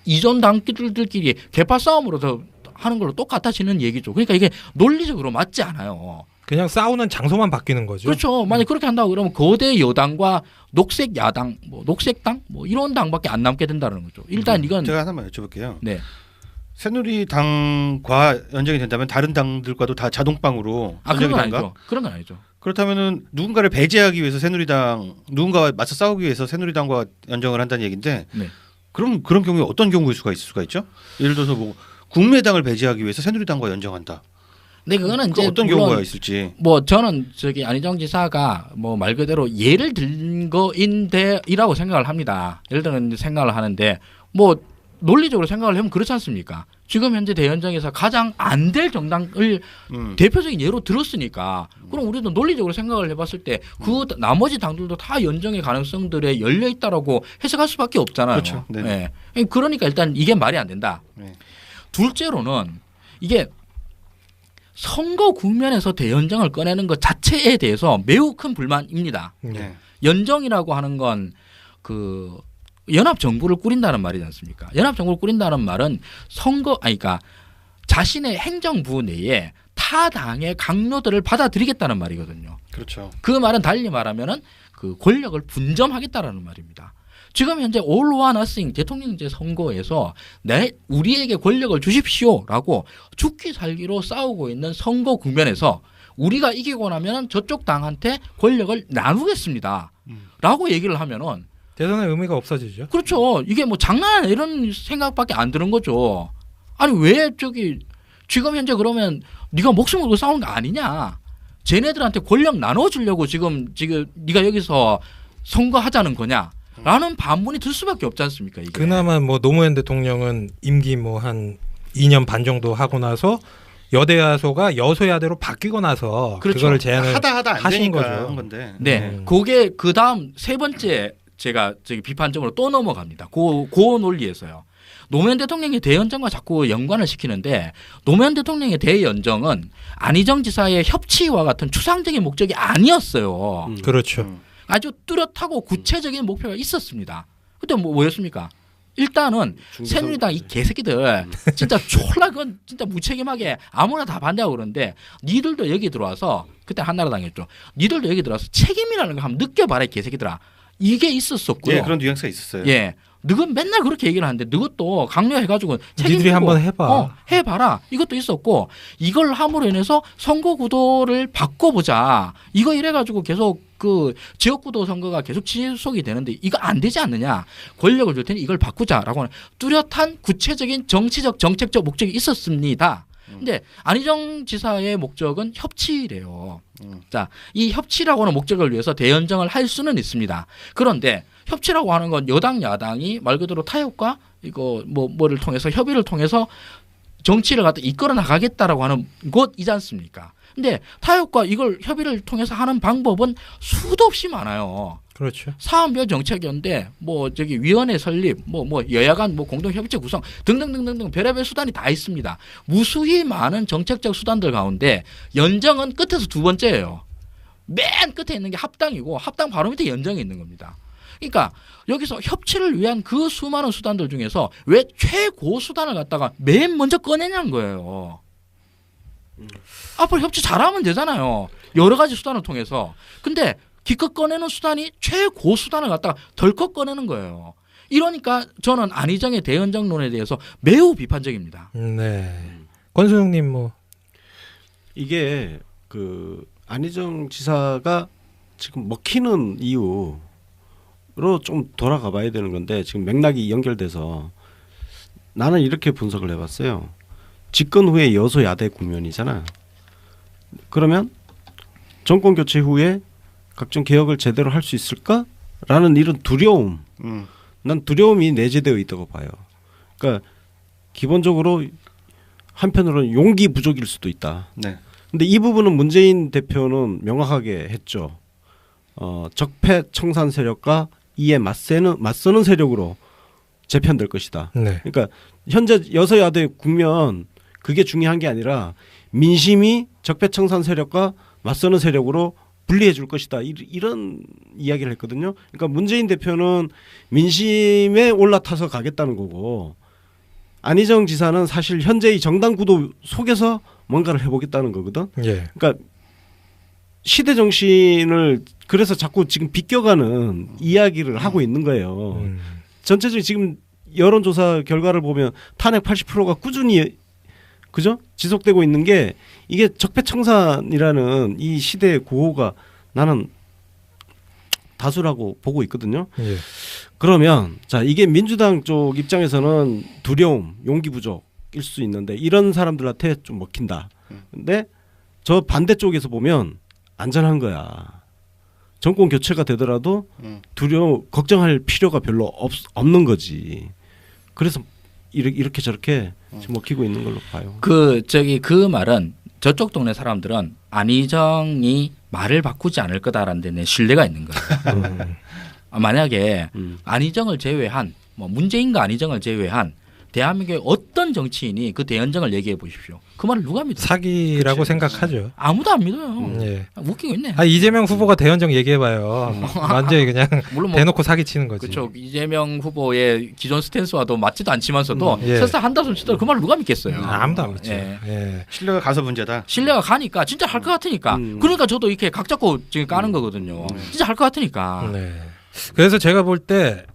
이전 당들끼리 개파 싸움으로 더 하는 걸로 똑같아지는 얘기죠. 그러니까 이게 논리적으로 맞지 않아요. 그냥 싸우는 장소만 바뀌는 거죠. 그렇죠. 만약 그렇게 한다고 그러면 거대 여당과 녹색 야당, 녹색당 이런 당밖에 안 남게 된다는 거죠. 일단 이건 제가 하나만 여쭤볼게요. 네. 새누리당과 연정이 된다면 다른 당들과도 다 자동빵으로 그런 연정이 건 된가? 아니죠. 그런 건 아니죠. 그렇다면은 누군가를 배제하기 위해서 누군가와 맞서 싸우기 위해서 새누리당과 연정을 한다는 얘기인데 네. 그럼 그런 경우에 어떤 경우일 수가 있을 수가 있죠? 예를 들어서 뭐 국민의당을 배제하기 위해서 새누리당과 연정한다. 근데 그거는 이제 어떤 물론 경우가 있을지. 뭐 저는 저기 안희정 지사가 뭐 말 그대로 예를 든 거인데이라고 생각을 합니다. 예를 들어 생각을 하는데 뭐 논리적으로 생각을 하면 그렇지 않습니까? 지금 현재 대연정에서 가장 안 될 정당을 대표적인 예로 들었으니까 그럼 우리도 논리적으로 생각을 해봤을 때 그 나머지 당들도 다 연정의 가능성들에 열려 있다라고 해석할 수밖에 없잖아요. 그렇죠. 네. 예. 그러니까 일단 이게 말이 안 된다. 네. 둘째로는 이게 선거 국면에서 대연정을 꺼내는 것 자체에 대해서 매우 큰 불만입니다. 네. 연정이라고 하는 건 그 연합 정부를 꾸린다는 말이지 않습니까? 연합 정부를 꾸린다는 말은 그러니까 자신의 행정부 내에 타 당의 강요들을 받아들이겠다는 말이거든요. 그렇죠. 그 말은 달리 말하면은 그 권력을 분점하겠다라는 말입니다. 지금 현재 all or nothing 대통령제 선거에서 우리에게 권력을 주십시오라고 죽기 살기로 싸우고 있는 선거 국면에서 우리가 이기고 나면 저쪽 당한테 권력을 나누겠습니다라고 얘기를 하면은 대선의 의미가 없어지죠. 그렇죠. 이게 뭐 장난 이런 생각밖에 안 드는 거죠. 아니 왜 저기 지금 현재 그러면 네가 목숨 걸고 싸우는 거 아니냐? 쟤네들한테 권력 나눠주려고 지금 네가 여기서 선거하자는 거냐? 라는 반문이 들 수밖에 없지 않습니까? 이게. 그나마 뭐 노무현 대통령은 임기 뭐 한 2년 반 정도 하고 나서 여대야소가 여소야대로 바뀌고 나서 그렇죠. 그거를 제안을 하다 안 하신 되니까 거죠. 한 건데. 네, 그게 그 다음 세 번째 제가 저기 비판점으로 또 넘어갑니다. 그 논리에서요. 노무현 대통령의 대연정과 자꾸 연관을 시키는데 노무현 대통령의 대연정은 안희정 지사의 협치와 같은 추상적인 목적이 아니었어요. 그렇죠. 아주 뚜렷하고 구체적인 목표가 있었습니다. 그때 뭐였습니까? 일단은 새누리당 이 개새끼들 진짜 졸라 그건 진짜 무책임하게 아무나 다 반대하고 그러는데 니들도 여기 들어와서 그때 한나라당이었죠. 니들도 여기 들어와서 책임이라는 거 한번 느껴봐라 이 개새끼들아. 이게 있었었고요. 예, 그런 뉘앙스가 있었어요. 예. 너건 맨날 그렇게 얘기를 하는데 너것도 강요해가지고 니들이 한번 해봐. 해봐라. 이것도 있었고 이걸 함으로 인해서 선거 구도를 바꿔보자. 이거 이래가지고 계속 그 지역구도 선거가 계속 지속이 되는데 이거 안 되지 않느냐. 권력을 줄 테니 이걸 바꾸자라고 하는 뚜렷한 구체적인 정치적 정책적 목적이 있었습니다. 근데 안희정 지사의 목적은 협치래요. 자, 이 협치라고 하는 목적을 위해서 대연정을 할 수는 있습니다. 그런데 협치라고 하는 건 여당 야당이 말 그대로 타협과 이거 뭐를 통해서 협의를 통해서 정치를 갖다 이끌어 나가겠다라고 하는 것이지 않습니까? 근데 타협과 이걸 협의를 통해서 하는 방법은 수도 없이 많아요. 그렇죠. 사안별 정책연대, 뭐 저기 위원회 설립, 뭐 여야 간 뭐 공동협의체 구성 등등등등등 별의별 수단이 다 있습니다. 무수히 많은 정책적 수단들 가운데 연정은 끝에서 두 번째예요. 맨 끝에 있는 게 합당이고 합당 바로 밑에 연정이 있는 겁니다. 그러니까 여기서 협치를 위한 그 수많은 수단들 중에서 왜 최고 수단을 갖다가 맨 먼저 꺼내냐는 거예요. 앞으로 협치 잘하면 되잖아요. 여러 가지 수단을 통해서. 근데 기껏 꺼내는 수단이 최고 수단을 갖다가 덜컥 꺼내는 거예요. 이러니까 저는 안희정의 대연정론에 대해서 매우 비판적입니다. 네. 권수영님 뭐 이게 그 안희정 지사가 지금 먹히는 이유로 좀 돌아가 봐야 되는 건데 지금 맥락이 연결돼서 나는 이렇게 분석을 해봤어요. 집권 후에 여소야대 국면이잖아. 그러면 정권 교체 후에 각종 개혁을 제대로 할 수 있을까라는 이런 두려움. 난 두려움이 내재되어 있다고 봐요. 그러니까 기본적으로 한편으로는 용기 부족일 수도 있다. 네. 근데 이 부분은 문재인 대표는 명확하게 했죠. 적폐 청산 세력과 이에 맞서는 세력으로 재편될 것이다. 네. 그러니까 현재 여소야대 국면 그게 중요한 게 아니라 민심이 적폐 청산 세력과 맞서는 세력으로 분리해 줄 것이다. 이런 이야기를 했거든요. 그러니까 문재인 대표는 민심에 올라타서 가겠다는 거고 안희정 지사는 사실 현재의 정당 구도 속에서 뭔가를 해보겠다는 거거든. 예. 그러니까 시대 정신을 그래서 자꾸 지금 비껴가는 이야기를 하고 있는 거예요. 전체적인 지금 여론조사 결과를 보면 탄핵 80%가 꾸준히 그죠? 지속되고 있는 게 이게 적폐청산이라는 이 시대의 구호가 나는 다수라고 보고 있거든요. 예. 그러면 자 이게 민주당 쪽 입장에서는 두려움, 용기 부족일 수 있는데 이런 사람들한테 좀 먹힌다. 근데 저 반대쪽에서 보면 안전한 거야. 정권 교체가 되더라도 걱정할 필요가 별로 없는 거지. 그래서 이렇게 저렇게 지금 먹히고 있는 걸로 봐요. 그 말은 저쪽 동네 사람들은 안희정이 말을 바꾸지 않을 거다라는 데는 신뢰가 있는 거예요. 만약에 안희정을 제외한 뭐 문재인과 안희정을 제외한 대한민국의 어떤 정치인이 그 대연정을 얘기해 보십시오. 그 말을 누가 믿어요? 사기라고 그치. 생각하죠. 아무도 안 믿어요. 예. 웃기고 있네. 이재명 후보가 대연정 얘기해봐요. 완전히 그냥 물론 뭐 대놓고 사기치는 거지. 그렇죠. 이재명 후보의 기존 스탠스와도 맞지도 않지만서도 예. 설사 한다손 치더라도 그 말을 누가 믿겠어요. 아무도 안 믿죠. 예. 예. 신뢰가 가서 문제다. 신뢰가 가니까 진짜 할 것 같으니까. 그러니까 저도 이렇게 각 잡고 지금 까는 거거든요. 진짜 할 것 같으니까. 네. 그래서 제가 볼 때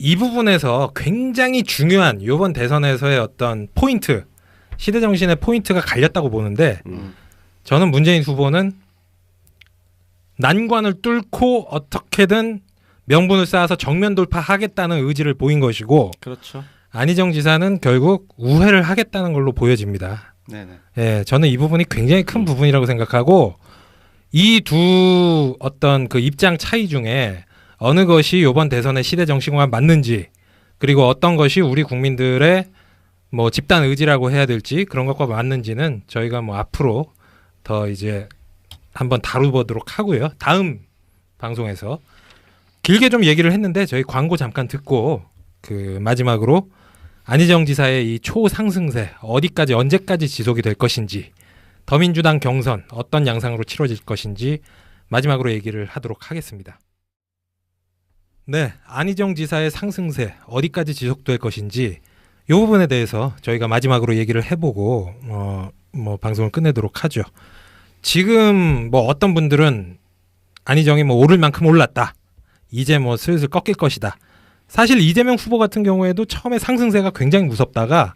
이 부분에서 굉장히 중요한 이번 대선에서의 어떤 포인트, 시대 정신의 포인트가 갈렸다고 보는데 저는 문재인 후보는 난관을 뚫고 어떻게든 명분을 쌓아서 정면 돌파하겠다는 의지를 보인 것이고 그렇죠. 안희정 지사는 결국 우회를 하겠다는 걸로 보여집니다. 네네. 예, 저는 이 부분이 굉장히 큰 부분이라고 생각하고 이 두 어떤 그 입장 차이 중에 어느 것이 이번 대선의 시대 정신과 맞는지 그리고 어떤 것이 우리 국민들의 뭐 집단 의지라고 해야 될지 그런 것과 맞는지는 저희가 뭐 앞으로 더 이제 한번 다뤄보도록 하고요. 다음 방송에서 길게 좀 얘기를 했는데 저희 광고 잠깐 듣고 그 마지막으로 안희정 지사의 이 초상승세 어디까지 언제까지 지속이 될 것인지 더민주당 경선 어떤 양상으로 치러질 것인지 마지막으로 얘기를 하도록 하겠습니다. 네, 안희정 지사의 상승세 어디까지 지속될 것인지 이 부분에 대해서 저희가 마지막으로 얘기를 해보고 뭐 방송을 끝내도록 하죠. 지금 뭐 어떤 분들은 안희정이 뭐 오를 만큼 올랐다. 이제 뭐 슬슬 꺾일 것이다. 사실 이재명 후보 같은 경우에도 처음에 상승세가 굉장히 무섭다가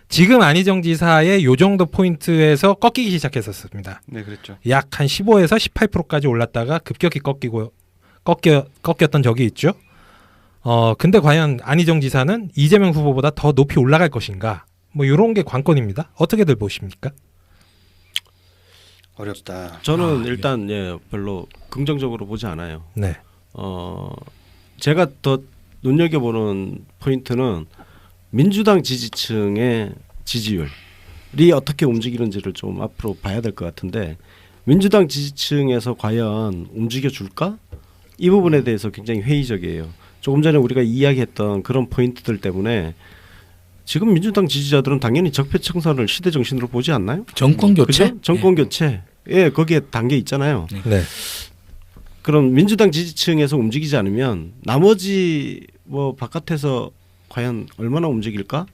지금 안희정 지사의 요 정도 포인트에서 꺾이기 시작했었습니다. 네, 그랬죠. 약 한 15에서 18%까지 올랐다가 급격히 꺾였던 적이 있죠. 근데 과연 안희정 지사는 이재명 후보보다 더 높이 올라갈 것인가? 뭐 이런 게 관건입니다. 어떻게들 보십니까? 어렵다. 저는 일단 별로 긍정적으로 보지 않아요. 네. 제가 더 눈여겨보는 포인트는 민주당 지지층의 지지율이 어떻게 움직이는지를 좀 앞으로 봐야 될 것 같은데 민주당 지지층에서 과연 움직여줄까? 이 부분에 대해서 굉장히 회의적이에요. 조금 전에 우리가 이야기했던 그런 포인트들 때문에 지금 민주당 지지자들은 당연히 적폐청산을 시대 정신으로 보지 않나요? 정권 교체? 그죠? 정권 교체. 예, 거기에 담겨 있잖아요. 네. 그럼 민주당 지지층에서 움직이지 않으면 나머지 뭐 바깥에서 과연 얼마나 움직일까?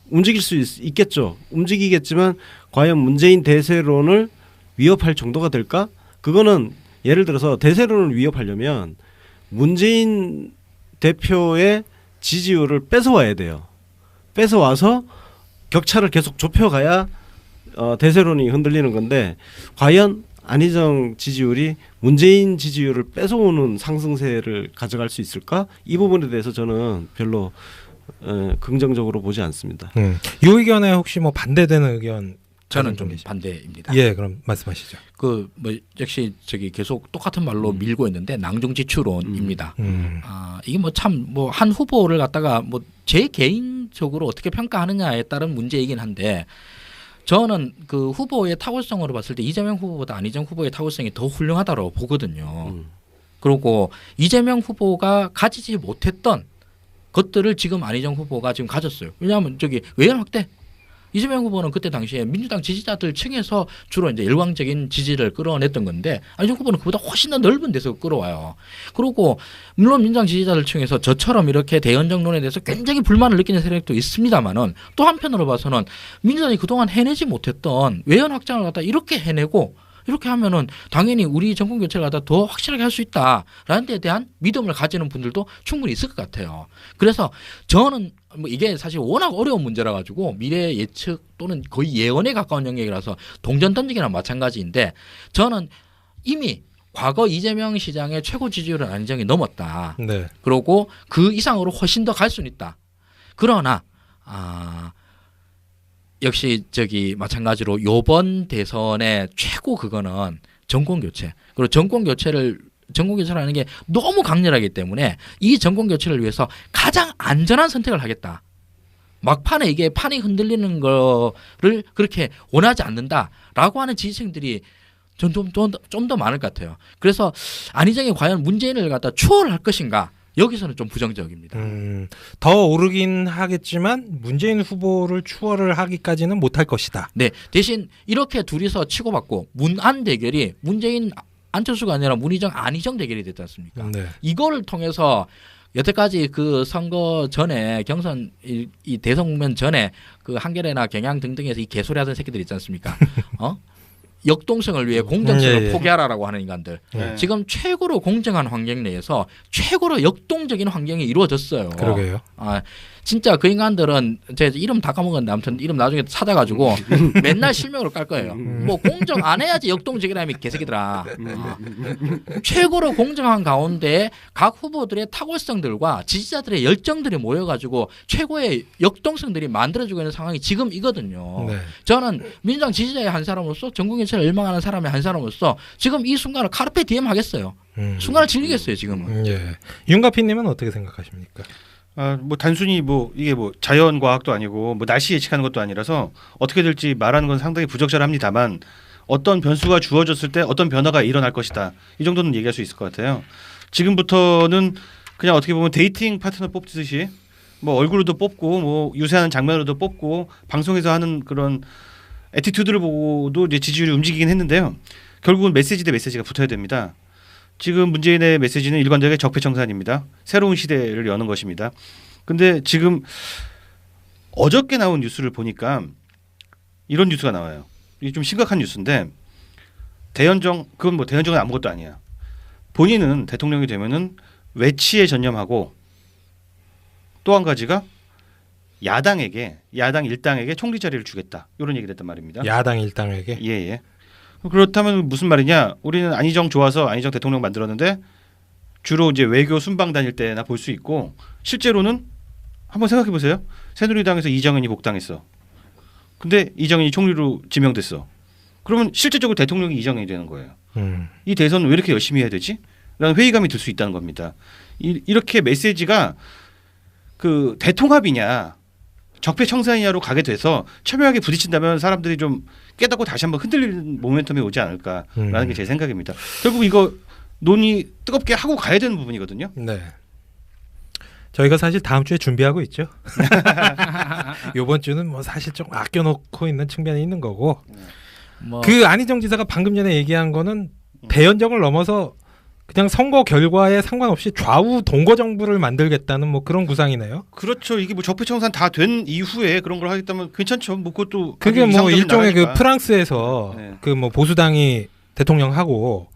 움직일 수 있겠죠. 움직이겠지만 과연 문재인 대세론을 위협할 정도가 될까? 그거는 예를 들어서 대세론을 위협하려면 문재인 대표의 지지율을 뺏어와야 돼요. 뺏어와서 격차를 계속 좁혀가야 대세론이 흔들리는 건데 과연 안희정 지지율이 문재인 지지율을 뺏어오는 상승세를 가져갈 수 있을까? 이 부분에 대해서 저는 별로 긍정적으로 보지 않습니다. 이 의견에 혹시 뭐 반대되는 의견 저는 좀 반대입니다. 예, 그럼 말씀하시죠. 뭐 역시 계속 똑같은 말로 밀고 있는데 낭중지추론입니다. 이게 뭐 참 뭐 한 후보를 갖다가 뭐 제 개인적으로 어떻게 평가하느냐에 따른 문제이긴 한데 저는 그 후보의 탁월성으로 봤을 때 이재명 후보보다 안희정 후보의 탁월성이 더 훌륭하다고 보거든요. 그리고 이재명 후보가 가지지 못했던 것들을 지금 안희정 후보가 지금 가졌어요. 왜냐하면 외연 확대. 이재명 후보는 그때 당시에 민주당 지지자들 층에서 주로 이제 일광적인 지지를 끌어냈던 건데 안희정 후보는 그보다 훨씬 더 넓은 데서 끌어와요. 그리고 물론 민주당 지지자들 층에서 저처럼 이렇게 대연정론에 대해서 굉장히 불만을 느끼는 세력도 있습니다만은 또 한편으로 봐서는 민주당이 그동안 해내지 못했던 외연 확장을 갖다 이렇게 해내고 이렇게 하면은 당연히 우리 정권 교체를 갖다 더 확실하게 할 수 있다라는 데에 대한 믿음을 가지는 분들도 충분히 있을 것 같아요. 그래서 저는 뭐 이게 사실 워낙 어려운 문제라 가지고 미래 예측 또는 거의 예언에 가까운 영역이라서 동전 던지기나 마찬가지인데 저는 이미 과거 이재명 시장의 최고 지지율은 안희정이 넘었다. 네. 그리고 그 이상으로 훨씬 더 갈 수는 있다. 그러나 역시 저기 마찬가지로 요번 대선의 최고 그거는 정권 교체. 그리고 정권 교체를 하는 게 너무 강렬하기 때문에 이 정권 교체를 위해서 가장 안전한 선택을 하겠다. 막판에 이게 판이 흔들리는 거를 그렇게 원하지 않는다라고 하는 지지층들이 좀 더 많을 것 같아요. 그래서 안희정이 과연 문재인을 갖다 추월할 것인가 여기서는 좀 부정적입니다. 더 오르긴 하겠지만 문재인 후보를 추월을 하기까지는 못할 것이다. 네, 대신 이렇게 둘이서 치고받고 문안 대결이 문재인 안철수가 아니라 문희정 안희정 대결이 됐지 않습니까? 네. 이거를 통해서 여태까지 그 선거 전에 경선 이 대선 국면 전에 그 한겨레나 경향 등등에서 이 개소리 하던 새끼들 있지 않습니까? 역동성을 위해 공정성을 예. 포기하라라고 하는 인간들. 네. 지금 최고로 공정한 환경 내에서 최고로 역동적인 환경이 이루어졌어요. 그러게요. 진짜 그 인간들은 제 이름 다 까먹었는데 아무튼 이름 나중에 찾아가지고 맨날 실명으로 깔 거예요. 뭐 공정 안 해야지 역동적이라며 개새끼들아. 최고로 공정한 가운데 각 후보들의 탁월성들과 지지자들의 열정들이 모여가지고 최고의 역동성들이 만들어지고 있는 상황이 지금이거든요. 네. 저는 민주당 지지자의 한 사람으로서 전국인체를 열망하는 사람의 한 사람으로서 지금 이 순간을 카르페 디엠 하겠어요. 순간을 즐기겠어요 지금은. 예. 윤가피님은 어떻게 생각하십니까? 뭐 단순히 뭐 이게 뭐 자연 과학도 아니고 뭐 날씨 예측하는 것도 아니라서 어떻게 될지 말하는 건 상당히 부적절합니다만 어떤 변수가 주어졌을 때 어떤 변화가 일어날 것이다. 이 정도는 얘기할 수 있을 것 같아요. 지금부터는 그냥 어떻게 보면 데이팅 파트너 뽑듯이 뭐 얼굴로도 뽑고 뭐 유세하는 장면으로도 뽑고 방송에서 하는 그런 애티튜드를 보고도 이제 지지율이 움직이긴 했는데요. 결국은 메시지 대 메시지가 붙어야 됩니다. 지금 문재인의 메시지는 일관되게 적폐청산입니다. 새로운 시대를 여는 것입니다. 근데 지금 어저께 나온 뉴스를 보니까 이런 뉴스가 나와요. 이게 좀 심각한 뉴스인데 그건 뭐 대연정은 아무것도 아니야. 본인은 대통령이 되면은 외치에 전념하고 또 한 가지가 야당 일당에게 총리 자리를 주겠다. 이런 얘기를 했단 말입니다. 야당 일당에게? 예. 그렇다면 무슨 말이냐? 우리는 안희정 좋아서 안희정 대통령 만들었는데 주로 이제 외교 순방 다닐 때나 볼 수 있고 실제로는 한번 생각해 보세요. 새누리당에서 이정현이 복당했어. 근데 이정현이 총리로 지명됐어. 그러면 실질적으로 대통령이 이정현이 되는 거예요. 이 대선 왜 이렇게 열심히 해야 되지? 라는 회의감이 들 수 있다는 겁니다. 이렇게 메시지가 그 대통합이냐 적폐청산이냐로 가게 돼서 첨예하게 부딪힌다면 사람들이 좀 깨닫고 다시 한번 흔들리는 모멘텀이 오지 않을까라는 게 제 생각입니다. 결국 이거 논의 뜨겁게 하고 가야 되는 부분이거든요. 네. 저희가 사실 다음 주에 준비하고 있죠. 이번 주는 뭐 사실 좀 아껴놓고 있는 측면이 있는 거고 그 안희정 지사가 방금 전에 얘기한 거는 대연정을 넘어서 그냥 선거 결과에 상관없이 좌우 동거 정부를 만들겠다는 뭐 그런 구상이네요. 그렇죠. 이게 뭐 적폐청산 다 된 이후에 그런 걸 하겠다면 괜찮죠. 뭐 그것도 그게 뭐 일종의 나라니까. 그 프랑스에서 네. 그 뭐 보수당이 대통령하고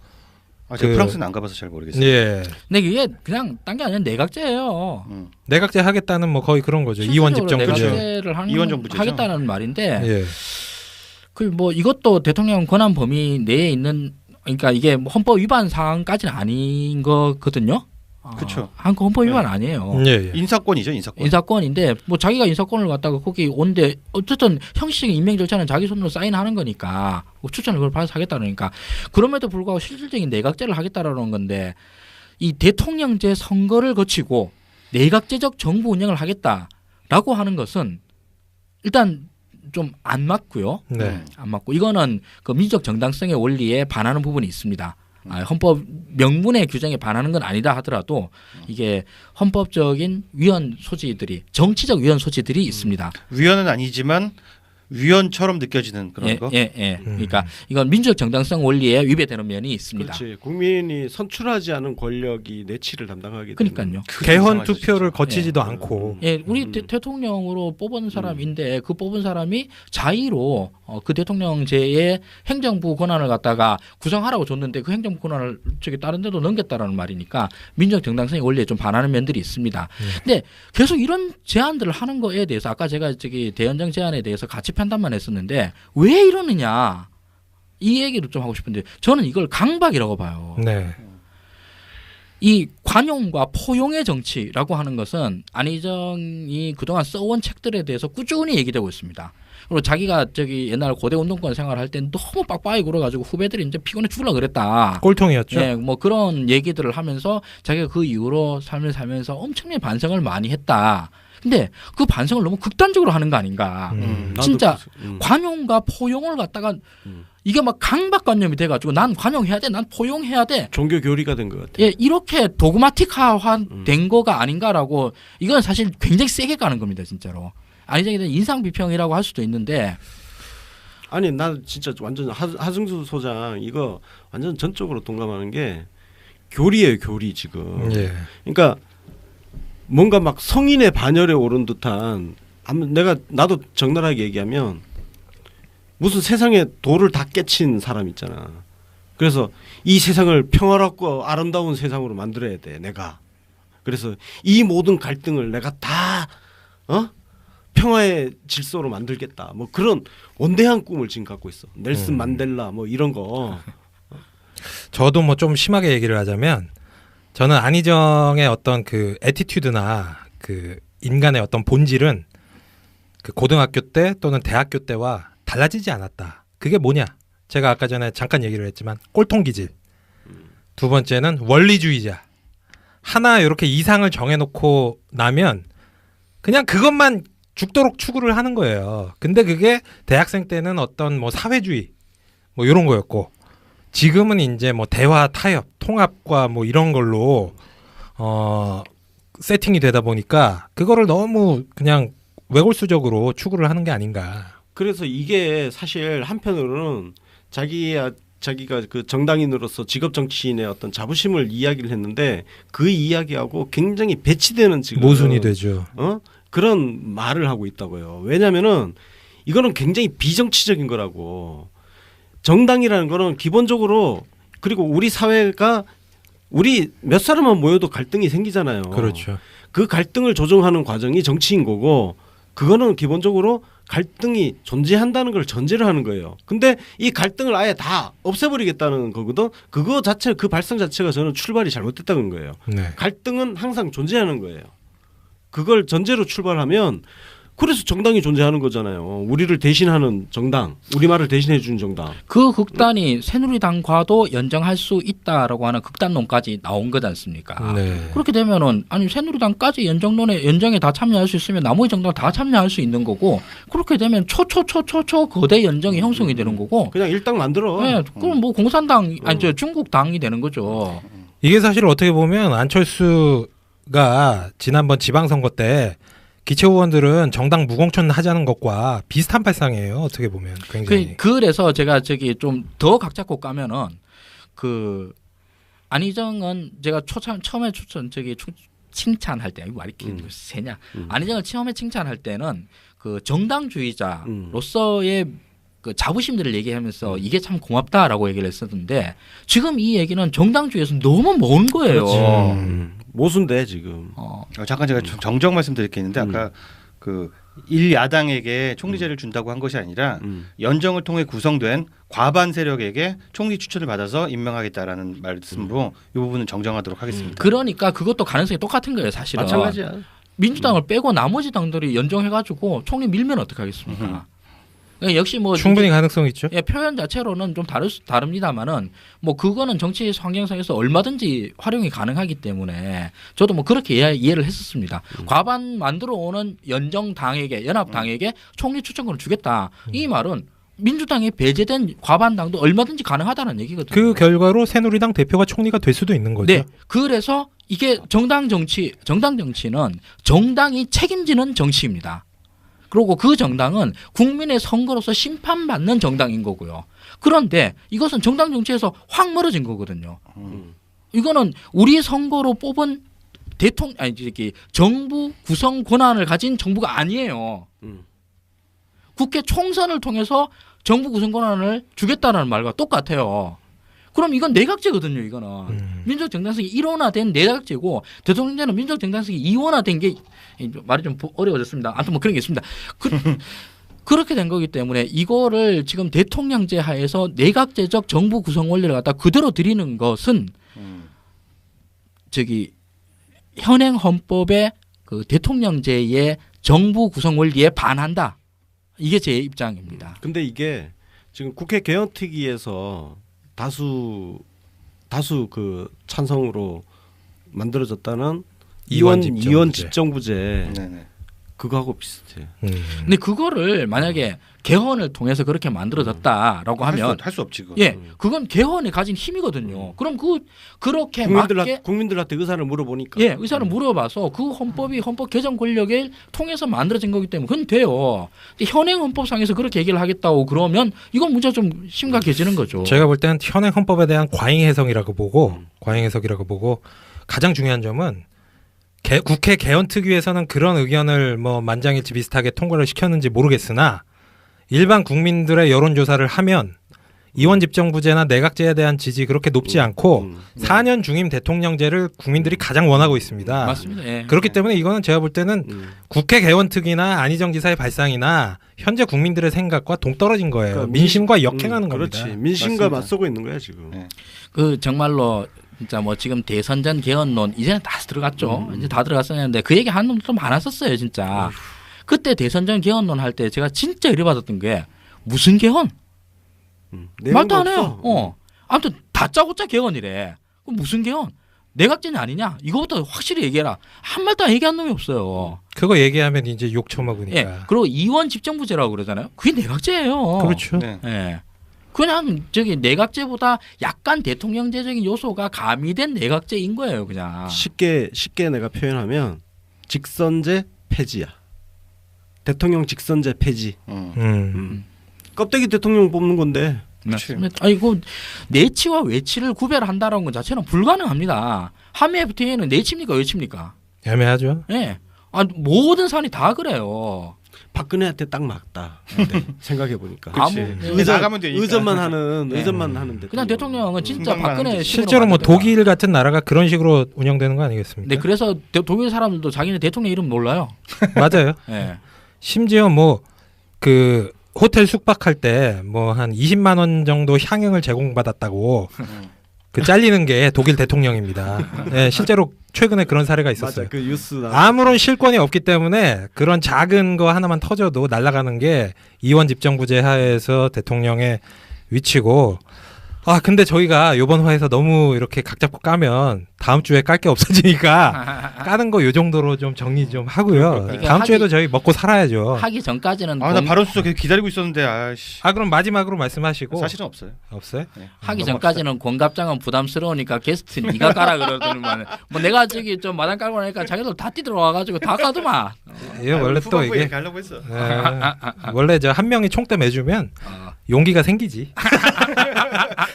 제가 프랑스는 안 가봐서 잘 모르겠어요. 예. 근데 이게 그냥 딴 게 아니라 내각제예요. 내각제 하겠다는 뭐 거의 그런 거죠. 이원 집정부제. 내각제를 하겠다는 말인데 예. 그 뭐 이것도 대통령 권한 범위 내에 있는 그러니까 이게 헌법 위반 사항까지는 아닌 거거든요. 그렇죠. 한국 헌법 위반 아니에요. 예. 인사권이죠, 인사권인데 뭐 자기가 인사권을 갖다가 거기 온데 어쨌든 형식적인 임명 절차는 자기 손으로 사인하는 거니까 추천을 그걸 받아서 하겠다 그러니까 그럼에도 불구하고 실질적인 내각제를 하겠다라는 건데 이 대통령제 선거를 거치고 내각제적 정부 운영을 하겠다라고 하는 것은 일단 좀 안 맞고요. 네. 안 맞고 이거는 그 민주적 정당성의 원리에 반하는 부분이 있습니다. 헌법 명문의 규정에 반하는 건 아니다 하더라도 이게 헌법적인 위헌 소지들이 정치적 위헌 소지들이 있습니다. 위헌은 아니지만 위헌처럼 느껴지는 그런 거. 그러니까 이건 민주적 정당성 원리에 위배되는 면이 있습니다. 그렇지. 국민이 선출하지 않은 권력이 내치를 담당하게 되는. 그러니까요. 개헌 투표를 거치지도 않고. 예, 우리 대통령으로 뽑은 사람인데 그 뽑은 사람이 자의로 그 대통령제의 행정부 권한을 갖다가 구성하라고 줬는데 그 행정부 권한을 저기 다른 데도 넘겼다라는 말이니까 민주적 정당성의 원리에 좀 반하는 면들이 있습니다. 근데 계속 이런 제안들을 하는 거에 대해서 아까 제가 저기 대연정 제안에 대해서 같이 판단만 했었는데 왜 이러느냐? 이 얘기를 좀 하고 싶은데 저는 이걸 강박이라고 봐요. 네. 이 관용과 포용의 정치라고 하는 것은 안희정이 그동안 써온 책들에 대해서 꾸준히 얘기되고 있습니다. 그리고 자기가 저기 옛날 고대 운동권 생활할 때 너무 빡빡이 굴어가지고 후배들이 이제 피곤해 죽으려 그랬다. 꼴통이었죠. 네, 뭐 그런 얘기들을 하면서 자기가 그 이후로 삶을 살면서 엄청나게 반성을 많이 했다. 근데 그 반성을 너무 극단적으로 하는 거 아닌가. 나도 진짜 그랬어. 관용과 포용을 갖다가 이게 막 강박관념이 돼가지고 난 관용해야 돼, 난 포용해야 돼. 종교 교리가 된 것 같아. 예, 이렇게 도그마틱화된 거가 아닌가라고 이건 사실 굉장히 세게 가는 겁니다, 진짜로. 안희정에 대한 인상 비평이라고 할 수도 있는데 아니 나 진짜 완전 하승수 소장 이거 완전 전적으로 동감하는 게 교리예요, 교리 지금. 예. 그러니까 뭔가 막 성인의 반열에 오른 듯한 나도 적나라하게 얘기하면 무슨 세상에 도를 다 깨친 사람 있잖아. 그래서 이 세상을 평화롭고 아름다운 세상으로 만들어야 돼 내가. 그래서 이 모든 갈등을 내가 다 평화의 질서로 만들겠다. 뭐 그런 원대한 꿈을 지금 갖고 있어. 넬슨 만델라 뭐 이런 거. 저도 뭐 좀 심하게 얘기를 하자면 저는 안희정의 어떤 그 애티튜드나 그 인간의 어떤 본질은 그 고등학교 때 또는 대학교 때와 달라지지 않았다. 그게 뭐냐? 제가 아까 전에 잠깐 얘기를 했지만 꼴통기질. 두 번째는 원리주의자. 하나 이렇게 이상을 정해놓고 나면 그냥 그것만 죽도록 추구를 하는 거예요. 근데 그게 대학생 때는 어떤 뭐 사회주의 뭐 이런 거였고 지금은 이제 뭐 대화, 타협, 통합과 뭐 이런 걸로 세팅이 되다 보니까 그거를 너무 그냥 외골수적으로 추구를 하는 게 아닌가. 그래서 이게 사실 한편으로는 자기가 그 정당인으로서 직업 정치인의 어떤 자부심을 이야기를 했는데 그 이야기하고 굉장히 배치되는 지금 모순이 되죠. 그런 말을 하고 있다고요. 왜냐하면은 이거는 굉장히 비정치적인 거라고. 정당이라는 거는 기본적으로 그리고 우리 사회가 우리 몇 사람만 모여도 갈등이 생기잖아요. 그렇죠. 그 갈등을 조정하는 과정이 정치인 거고 그거는 기본적으로 갈등이 존재한다는 걸 전제로 하는 거예요. 근데 이 갈등을 아예 다 없애버리겠다는 거거든. 그거 자체 그 발상 자체가 저는 출발이 잘못됐다는 거예요. 네. 갈등은 항상 존재하는 거예요. 그걸 전제로 출발하면 그래서 정당이 존재하는 거잖아요. 우리를 대신하는 정당, 우리말을 대신해 주는 정당. 그 극단이 새누리당과도 연정할 수 있다라고 하는 극단론까지 나온 거지 않습니까? 네. 그렇게 되면은 아니 새누리당까지 연정에 다 참여할 수 있으면 나머지 정당 다 참여할 수 있는 거고 그렇게 되면 초초초초초 거대 연정이 형성이 되는 거고. 그냥 일당 만들어. 네, 그럼 뭐 공산당 아니 저 중국당이 되는 거죠. 이게 사실 어떻게 보면 안철수가 지난번 지방선거 때 기초의원들은 정당 무공천 하자는 것과 비슷한 발상이에요. 어떻게 보면 굉장히. 그래서 제가 저기 좀 더 각 잡고 까면은 그 안희정은 제가 처음에 칭찬할 때 말이 세냐 안희정을 처음에 칭찬할 때는 그 정당주의자로서의 그 자부심들을 얘기하면서 이게 참 고맙다라고 얘기를 했었는데 지금 이 얘기는 정당주의에서 너무 먼 거예요. 모순돼 지금. 잠깐 제가 정정 말씀드릴 게 있는데 아까 그 일야당에게 총리제를 준다고 한 것이 아니라 연정을 통해 구성된 과반 세력에게 총리 추천을 받아서 임명하겠다라는 말씀으로 이 부분은 정정하도록 하겠습니다. 그러니까 그것도 가능성이 똑같은 거예요, 사실은. 마찬가지야. 민주당을 빼고 나머지 당들이 연정해가지고 총리 밀면 어떡하겠습니까? 역시 뭐 충분히 가능성 있죠. 예, 표현 자체로는 좀 다릅니다만은 뭐 그거는 정치 환경상에서 얼마든지 활용이 가능하기 때문에 저도 뭐 그렇게 이해를 했었습니다. 과반 만들어 오는 연합당에게 총리 추천권을 주겠다. 이 말은 민주당이 배제된 과반당도 얼마든지 가능하다는 얘기거든요. 그 결과로 새누리당 대표가 총리가 될 수도 있는 거죠. 네, 그래서 이게 정당 정치는 정당이 책임지는 정치입니다. 그리고 그 정당은 국민의 선거로서 심판받는 정당인 거고요. 그런데 이것은 정당 정치에서 확 멀어진 거거든요. 이거는 우리 선거로 뽑은 정부 구성 권한을 가진 정부가 아니에요. 국회 총선을 통해서 정부 구성 권한을 주겠다는 말과 똑같아요. 그럼 이건 내각제거든요. 이거는 민족 정당성이 일원화된 내각제고 대통령제는 민족 정당성이 이원화된 게 말이 좀 어려워졌습니다. 아무튼 뭐 그런 게 있습니다. 그렇게 된 거기 때문에 이거를 지금 대통령제 하에서 내각제적 정부 구성 원리를 갖다 그대로 드리는 것은 저기 현행 헌법의 그 대통령제의 정부 구성 원리에 반한다. 이게 제 입장입니다. 근데 이게 지금 국회 개헌특위에서 다수 그 찬성으로 만들어졌다는 이원 집정부제 네네. 그거하고 비슷해. 근데 그거를 만약에 개헌을 통해서 그렇게 만들어졌다라고 하면 할 수 없지 그거. 예, 그건 개헌이 가진 힘이거든요. 그럼 그렇게 맞게 국민들한테 의사를 물어보니까 예, 의사를 물어봐서 그 헌법이 헌법 개정 권력을 통해서 만들어진 거기 때문에 그건 돼요. 근데 현행 헌법상에서 그렇게 얘기를 하겠다고 그러면 이건 문제가 좀 심각해지는 거죠. 제가 볼 때는 현행 헌법에 대한 과잉 해석이라고 보고 가장 중요한 점은 국회 개헌특위에서는 그런 의견을 뭐 만장일치 비슷하게 통과를 시켰는지 모르겠으나 일반 국민들의 여론조사를 하면 이원 집정부제나 내각제에 대한 지지 그렇게 높지 않고 4년 중임 대통령제를 국민들이 가장 원하고 있습니다. 맞습니다. 예. 그렇기 때문에 이거는 제가 볼 때는 국회 개헌특위나 안희정 지사의 발상이나 현재 국민들의 생각과 동떨어진 거예요. 그러니까 민심과 역행하는 겁니다. 그렇지. 민심과 맞서고 있는 거야 지금. 네. 그 정말로 진짜 뭐 지금 대선 전 개헌론 이제는 다 들어갔죠. 이제 다 들어갔었는데 그 얘기 하는 놈도 많았었어요, 진짜. 그때 대선 전 개헌론 할 때 제가 진짜 의뢰받았던 게 무슨 개헌? 말도 안 해요. 아무튼 다짜고짜 개헌이래. 그럼 무슨 개헌? 내각제는 아니냐? 이거부터 확실히 얘기해라. 한 말도 안 얘기한 놈이 없어요. 그거 얘기하면 이제 욕 처먹으니까. 예. 그리고 이원 집정부제라고 그러잖아요. 그게 내각제예요. 그렇죠. 네. 예. 그냥 저기 내각제보다 약간 대통령제적인 요소가 가미된 내각제인 거예요, 그냥. 쉽게 내가 표현하면 직선제 폐지야. 대통령 직선제 폐지. 껍데기 대통령 뽑는 건데. 맞습니다. 아이고 내치와 외치를 구별한다라는 것 자체는 불가능합니다. 함의 FTA는 내치입니까 외치입니까? 애매하죠. 예. 아 모든 사안이 다 그래요. 박근혜한테 딱 맞다. 생각해 보니까. 나가면 되니까. 의전만 하는데. 그냥 대통령은 진짜 운동만 박근혜 하는데. 실제로 뭐 독일 같은 나라가 그런 식으로 운영되는 거 아니겠습니까? 네, 그래서 독일 사람들도 자기네 대통령 이름 몰라요. 맞아요. 예. 심지어 뭐 그 호텔 숙박할 때 뭐 한 20만 원 정도 향응을 제공받았다고 그 잘리는 게 독일 대통령입니다. 네, 실제로 최근에 그런 사례가 있었어요. 맞아, 그 뉴스 아무런 실권이 없기 때문에 그런 작은 거 하나만 터져도 날아가는 게 이원 집정부제 하에서 대통령의 위치고. 아 근데 저희가 이번 화에서 너무 이렇게 각 잡고 까면 다음 주에 깔 게 없어지니까 까는 거 요 정도로 좀 정리 좀 하고요. 그러니까 다음 주에도 저희 먹고 살아야죠. 하기 전까지는 나 발언 수석 기다리고 있었는데 아씨. 아 그럼 마지막으로 말씀하시고. 사실은 없어요. 없어요? 네. 하기 전까지는 권갑장은 부담스러우니까 게스트 네가 까라 그러더니만 뭐 내가 저기 좀 마당 깔고 나니까 자기들 다 뛰들어와가지고 다 까더만. 예 원래 또 이게 가려고 했어. 원래 저 한 명이 총대 매주면 용기가 생기지.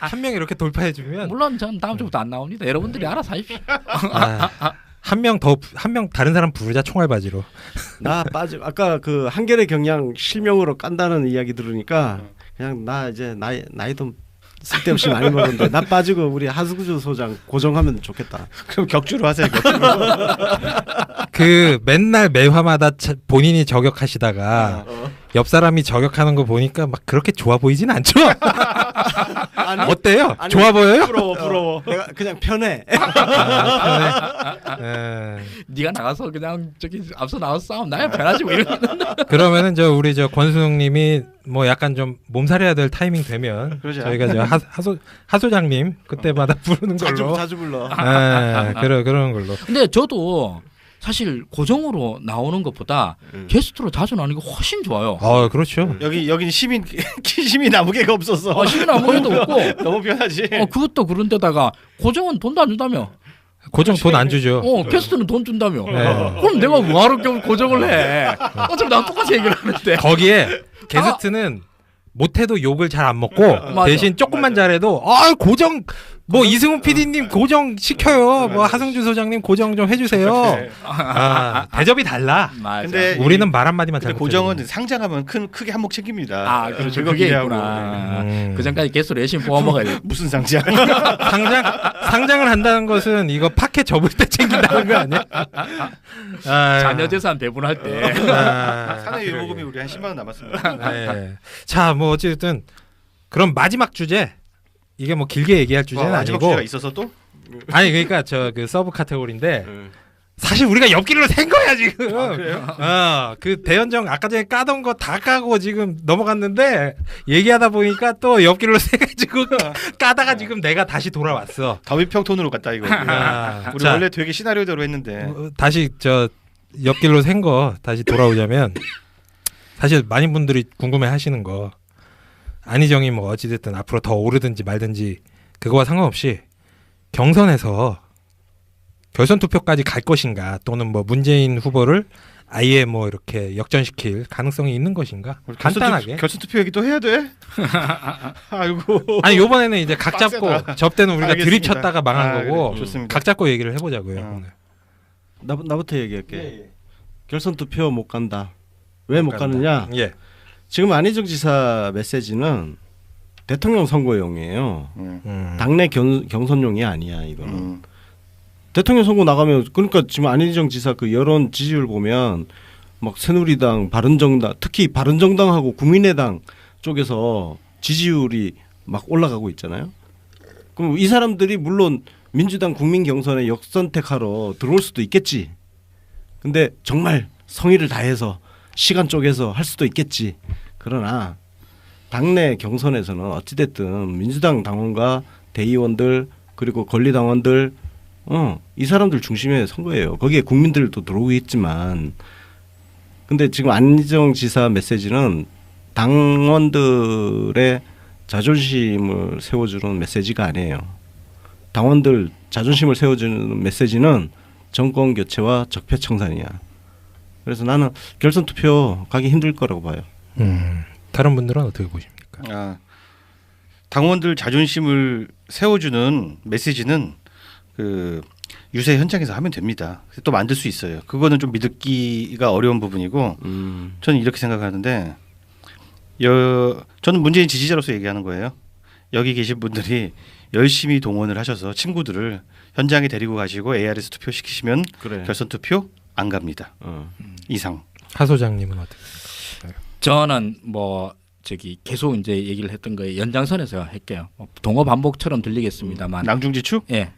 한 명이 이렇게 돌파해주면 물론 전 다음 주부터 안 나옵니다. 여러분들이 알아서 하십시오. 한 명 다른 사람 부르자 총알바지로. 나 빠져. 아까 그 한겨레 경향 실명으로 깐다는 이야기 들으니까 그냥 나 이제 나이도 쓸데없이 많이 먹었는데 나 빠지고 우리 하수구 소장 고정하면 좋겠다. 그럼 격주로 하세요. 격주로. 그 맨날 매화마다 본인이 저격하시다가 옆 사람이 저격하는 거 보니까 막 그렇게 좋아 보이진 않죠? 아니, 어때요? 아니, 좋아 보여요? 부러워. 내가 그냥 편해. 네가 나가서 그냥 저기 앞서 나와서 싸움 나야 편하지 뭐 이런. 그러면은 우리 권수영님이 뭐 약간 좀 몸살해야 될 타이밍 되면 그러자. 저희가 하소장님 그때마다 부르는 걸로. 자주 불러. 그런 걸로. 근데 저도 사실 고정으로 나오는 것보다 게스트로 자주 나오는 게 훨씬 좋아요. 그렇죠. 여기는 시민 아무개가 없어서. 시민 아무것도 없고 너무 편하지. 그것도 그런데다가 고정은 돈도 안 준다며. 고정 돈 안 주죠. 게스트는 돈 준다며. 네. 그럼 내가 뭐하러 고정을 해? 어차피 나랑 똑같이 얘기를 하는데. 거기에 게스트는 못해도 욕을 잘 안 먹고 맞아. 대신 조금만 잘해도 고정 뭐 이승훈 PD님 고정 시켜요. 뭐 하승준 소장님 고정 좀 해주세요. 대접이 달라. 맞아. 근데 우리는 말 한마디만 근데 잘못. 고정은 상장하면 크게 한몫 챙깁니다. 아, 그렇죠. 그거 그게 기대하고. 있구나. 그 전까지 개수 열심히 뽑아 먹어야 돼. 무슨 상장? 상장을 한다는 것은 이거 파켓 접을 때 챙긴다는 거 아니야? 자녀 재산 배분할 때. 사내 유보금이 우리 한 10만 원 남았습니다. 네. 자, 뭐 어쨌든 그럼 마지막 주제 이게 뭐 길게 얘기할 주제는 마지막 아니고. 주제가 있어서 또? 아니 그러니까 저 그 서브 카테고리인데 사실 우리가 옆길로 샌 거야 지금. 그래요? 그 대연정 아까 전에 까던 거 다 까고 지금 넘어갔는데 얘기하다 보니까 또 옆길로 새가지고 까다가 지금 내가 다시 돌아왔어. 더비평 톤으로 갔다 이거. 우리 자, 원래 되게 시나리오대로 했는데. 다시 저 옆길로 샌 거 다시 돌아오자면 사실 많은 분들이 궁금해하시는 거 안희정이 뭐 어찌됐든 앞으로 더 오르든지 말든지 그거와 상관없이 경선에서 결선 투표까지 갈 것인가 또는 뭐 문재인 후보를 아예 뭐 이렇게 역전시킬 가능성이 있는 것인가 간단하게. 결선 투표 얘기 또 해야 돼? 아이고. 아니 요번에는 이제 각 잡고 빡세다. 접대는 우리가 알겠습니다. 드립쳤다가 망한 거고 그래, 좋습니다. 각 잡고 얘기를 해보자고요. 오늘. 나부터 얘기할게. 결선 투표 못 간다. 왜 못 가느냐? 예. 지금 안희정 지사 메시지는 대통령 선거용이에요. 당내 경선용이 아니야 이거는. 대통령 선거 나가면 그러니까 지금 안희정 지사 그 여론 지지율 보면 막 새누리당, 바른정당, 특히 바른정당하고 국민의당 쪽에서 지지율이 막 올라가고 있잖아요. 그럼 이 사람들이 물론 민주당 국민 경선에 역선택하러 들어올 수도 있겠지. 근데 정말 성의를 다해서 시간 쪼개서 할 수도 있겠지. 그러나 당내 경선에서는 어찌됐든 민주당 당원과 대의원들 그리고 권리당원들 이 사람들 중심의 선거예요. 거기에 국민들도 들어오겠지만 근데 지금 안희정 지사 메시지는 당원들의 자존심을 세워주는 메시지가 아니에요. 당원들 자존심을 세워주는 메시지는 정권 교체와 적폐청산이야. 그래서 나는 결선 투표 가기 힘들 거라고 봐요. 다른 분들은 어떻게 보십니까? 당원들 자존심을 세워주는 메시지는 그 유세 현장에서 하면 됩니다. 또 만들 수 있어요. 그거는 좀 믿기가 어려운 부분이고 저는 이렇게 생각하는데 저는 문재인 지지자로서 얘기하는 거예요. 여기 계신 분들이 열심히 동원을 하셔서 친구들을 현장에 데리고 가시고 AR에서 투표시키시면 그래. 결선 투표 안 갑니다. 이상. 하 소장님은 어떻게 생각하세요? 저는 뭐 저기 계속 이제 얘기를 했던 거에 연장선에서 할게요. 동어 반복처럼 들리겠습니다만 낭중지추? 예.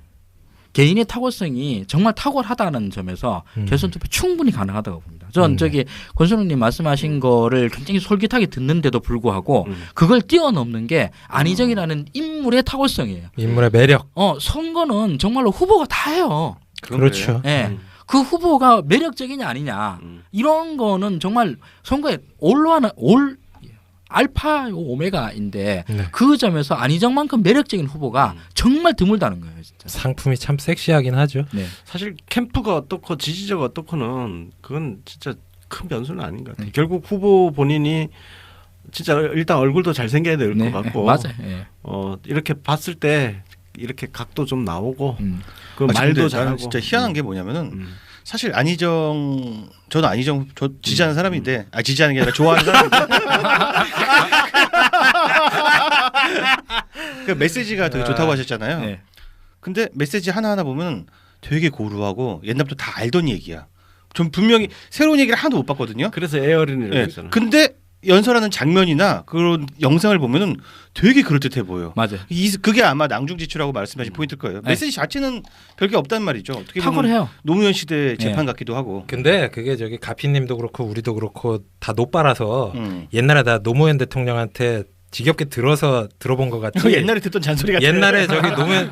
개인의 탁월성이 정말 탁월하다는 점에서 결선 투표 충분히 가능하다고 봅니다. 전 저기 권순웅님 말씀하신 거를 굉장히 솔깃하게 듣는데도 불구하고 그걸 뛰어넘는 게 안희정이라는 인물의 탁월성이에요. 인물의 매력. 선거는 정말로 후보가 다 해요. 그렇죠. 예. 그 후보가 매력적이냐 아니냐 이런 거는 정말 선거에 올 알파 오메가인데 네. 그 점에서 안희정만큼 매력적인 후보가 정말 드물다는 거예요. 진짜. 상품이 참 섹시하긴 하죠. 네. 사실 캠프가 어떻고 지지자가 어떻고는 그건 진짜 큰 변수는 아닌 것 같아요. 결국 후보 본인이 진짜 일단 얼굴도 잘생겨야 될 것 같고 맞아요. 예. 이렇게 봤을 때 이렇게 각도 좀 나오고 그 근데 말도 나는 잘하고 진짜 희한한 게 뭐냐면은 사실 안희정 저는 안희정 지지하는 사람인데 지지하는 게 아니라 좋아하는 사람인데 그 메시지가 되게 좋다고 하셨잖아요. 네. 근데 메시지 하나하나 보면 되게 고루하고 옛날부터 다 알던 얘기야. 전 분명히 새로운 얘기를 하나도 못 봤거든요. 그래서 에어린이라고 네. 했잖아. 근데 연설하는 장면이나 그런 영상을 보면은 되게 그럴듯해 보여. 맞아요. 그게 아마 낭중지추라고 말씀하신 포인트일 거예요. 메시지 자체는 별게 없단 말이죠. 어떻게 보면 탁월해요. 노무현 시대 재판 네. 같기도 하고. 근데 그게 저기 가피님도 그렇고 우리도 그렇고 다 노빠라서 음. 옛날에 다 노무현 대통령한테 지겹게 들어본 것 같지. 옛날에 듣던 잔소리 같아. 옛날에 저기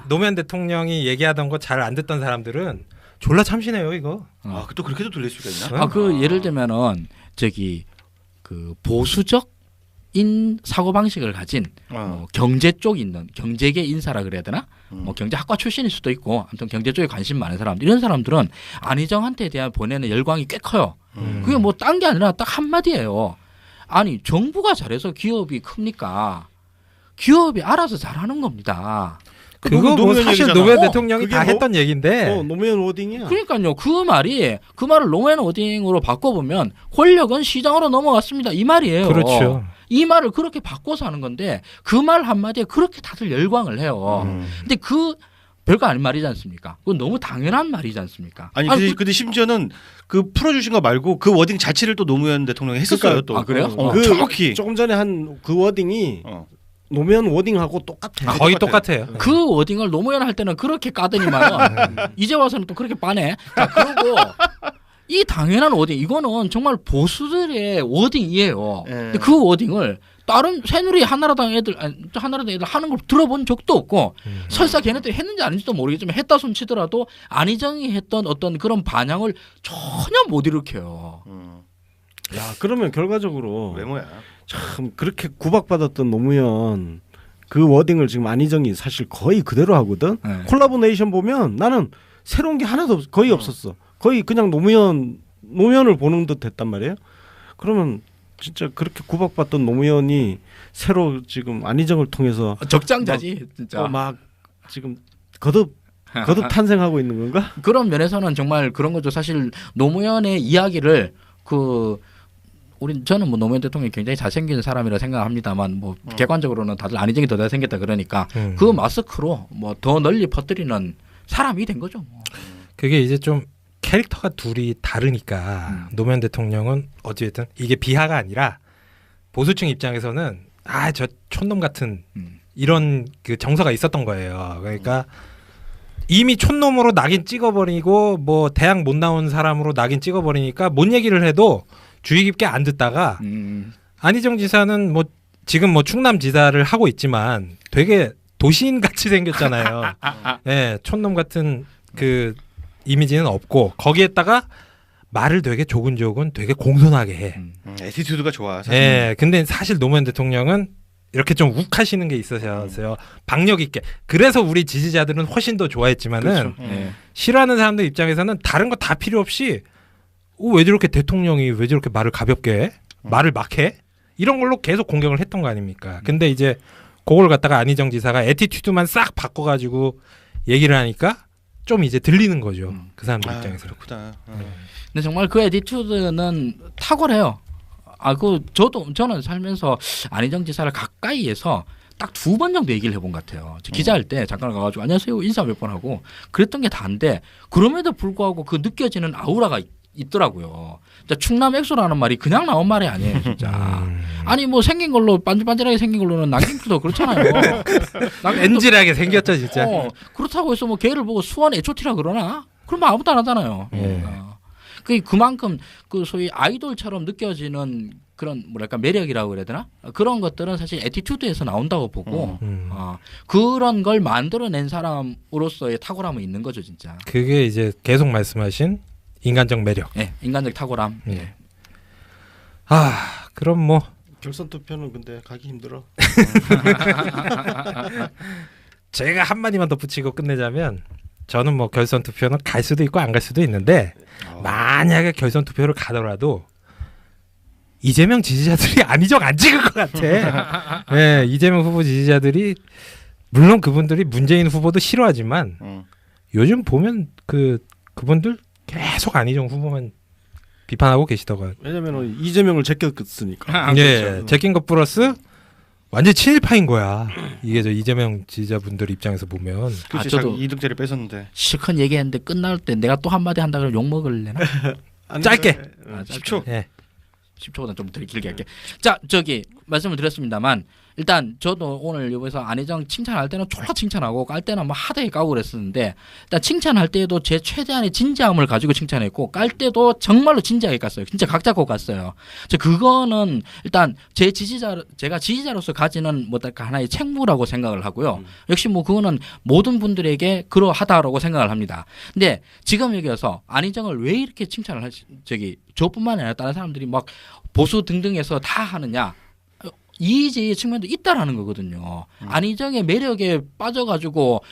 노무현 대통령이 얘기하던 거 잘 안 듣던 사람들은 졸라 참신해요 이거. 또 그렇게도 들릴 수가 있나? 예를 들면은 저기 그 보수적인 사고 방식을 가진 경제 쪽 있는 경제계 인사라 그래야 되나? 뭐 경제학과 출신일 수도 있고 아무튼 경제 쪽에 관심 많은 사람들 이런 사람들은 안희정한테 대한 보내는 열광이 꽤 커요. 그게 뭐 딴 게 아니라 딱 한마디예요. 아니 정부가 잘해서 기업이 큽니까? 기업이 알아서 잘하는 겁니다. 그거 뭐 노무현 사실 얘기잖아. 노무현 대통령이 그게 다 뭐- 했던 얘기인데 노무현 워딩이야. 그러니까요. 그 말을 노무현 워딩으로 바꿔보면 권력은 시장으로 넘어갔습니다. 이 말이에요. 그렇죠. 이 말을 그렇게 바꿔서 하는 건데 그 말 한마디에 그렇게 다들 열광을 해요. 근데 그 별거 아닌 말이지 않습니까? 그건 너무 당연한 말이지 않습니까? 아니 그- 근데 심지어는 그 풀어주신 거 말고 그 워딩 자체를 또 노무현 대통령이 했었어요. 그러니까- 또. 아, 그래요? 정확히. 조금 전에 한 그 워딩이 어. 노무현 워딩하고 똑같아. 거의 똑같아요. 그 워딩을 노무현 할 때는 그렇게 까더니만 이제 와서는 또 그렇게 빠네. 자, 그리고 이 당연한 워딩 이거는 정말 보수들의 워딩이에요. 예. 근데 그 워딩을 다른 새누리 한나라당 애들 하는 걸 들어본 적도 없고 설사 걔네들이 했는지 아닌지도 모르겠지만 했다 손치더라도 안희정이 했던 어떤 그런 반향을 전혀 못 일으켜요. 야, 그러면 결과적으로 외모야. 참 그렇게 구박받았던 노무현 그 워딩을 지금 안희정이 사실 거의 그대로 하거든. 네. 콜라보레이션 보면 나는 새로운 게 하나도 거의 없었어. 거의 그냥 노무현을 보는 듯 했단 말이에요. 그러면 진짜 그렇게 구박받던 노무현이 새로 지금 안희정을 통해서 적장자지 진짜. 막 지금 거듭 탄생하고 있는 건가? 그런 면에서는 정말 그런 거죠. 사실 노무현의 이야기를 저는 뭐 노무현 대통령이 굉장히 잘생긴 사람이라 생각합니다만 뭐 객관적으로는 다들 안희정이 더 잘생겼다 그러니까 그 마스크로 뭐 더 널리 퍼뜨리는 사람이 된 거죠. 뭐. 그게 이제 좀 캐릭터가 둘이 다르니까 노무현 대통령은 어찌됐든 이게 비하가 아니라 보수층 입장에서는 저 촌놈 같은 이런 그 정서가 있었던 거예요. 그러니까 이미 촌놈으로 낙인 찍어버리고 뭐 대학 못 나온 사람으로 낙인 찍어버리니까 뭔 얘기를 해도 주의 깊게 안 듣다가 안희정 지사는 뭐 지금 뭐 충남지사를 하고 있지만 되게 도시인 같이 생겼잖아요. 예, 촌놈 같은 그 이미지는 없고 거기에다가 말을 되게 조근조근 되게 공손하게 해. 애티튜드가 좋아. 사실. 예, 근데 사실 노무현 대통령은 이렇게 좀 욱하시는 게 있으셔서요. 박력 있게. 그래서 우리 지지자들은 훨씬 더 좋아했지만은 싫어하는 사람들 입장에서는 다른 거 다 필요 없이 왜 저렇게 대통령이 왜 저렇게 말을 가볍게 해? 말을 막 해? 이런 걸로 계속 공격을 했던 거 아닙니까? 근데 이제 그걸 갖다가 안희정 지사가 애티튜드만 싹 바꿔가지고 얘기를 하니까 좀 이제 들리는 거죠. 그 사람들 입장에서. 그렇구나. 근데 정말 그 애티튜드는 탁월해요. 저는 살면서 안희정 지사를 가까이에서 딱 2번 정도 얘기를 해본 것 같아요. 기자할 때 잠깐 가가지고 안녕하세요 인사 몇 번 하고 그랬던 게 다인데 그럼에도 불구하고 그 느껴지는 아우라가 있더라고요. 진짜 충남 엑소라는 말이 그냥 나온 말이 아니에요, 진짜. 아니 뭐 생긴 걸로 반질반질하게 생긴 걸로는 남김도 그렇잖아요. 엔질하게 생겼죠, 진짜. 그렇다고 해서 뭐 걔를 보고 수원 H.O.T라 그러나? 그러면 아무도 안 하잖아요. 그만큼 그 소위 아이돌처럼 느껴지는 그런 뭐랄까 매력이라고 그래야 되나? 그런 것들은 사실 애티튜드에서 나온다고 보고 그런 걸 만들어낸 사람으로서의 탁월함은 있는 거죠, 진짜. 그게 이제 계속 말씀하신 인간적 매력. 네, 인간적 탁월함. 네. 그럼 뭐 결선 투표는 근데 가기 힘들어. 제가 한마디만 덧붙이고 끝내자면 저는 뭐 결선 투표는 갈 수도 있고 안 갈 수도 있는데 만약에 결선 투표를 가더라도 이재명 지지자들이 안희정 안 찍을 것 같아. 네, 이재명 후보 지지자들이 물론 그분들이 문재인 후보도 싫어하지만 요즘 보면 그분들 계속 안희정 후보만 비판하고 계시더라고요. 왜냐면 이재명을 제꼈으니까. 예, 제낀 것 플러스 완전 친일파인 거야. 이게 저 이재명 지지자분들 입장에서 보면. 그렇지, 저도 자기 이득제를 뺏었는데. 실컷 얘기했는데 끝날 때 내가 또 한마디 한다 그러면 욕 먹을래나? 짧게. 10초. 예. 10초보다 좀 더 길게 할게. 자, 말씀을 드렸습니다만 일단 저도 오늘 여기서 안희정 칭찬할 때는 졸라 칭찬하고 깔 때는 뭐 하대에 까고 그랬었는데 일단 칭찬할 때에도 제 최대한의 진지함을 가지고 칭찬했고 깔 때도 정말로 진지하게 깠어요. 진짜 각 잡고 깠어요. 그거는 일단 제가 지지자로서 가지는 뭐랄까 하나의 책무라고 생각을 하고요. 역시 뭐 그거는 모든 분들에게 그러하다라고 생각을 합니다. 근데 지금 여기서 안희정을 왜 이렇게 칭찬을 저뿐만 아니라 다른 사람들이 막 보수 등등해서 다 하느냐? 이의제의 측면도 있다라는 거거든요. 안희정의 매력에 빠져가지고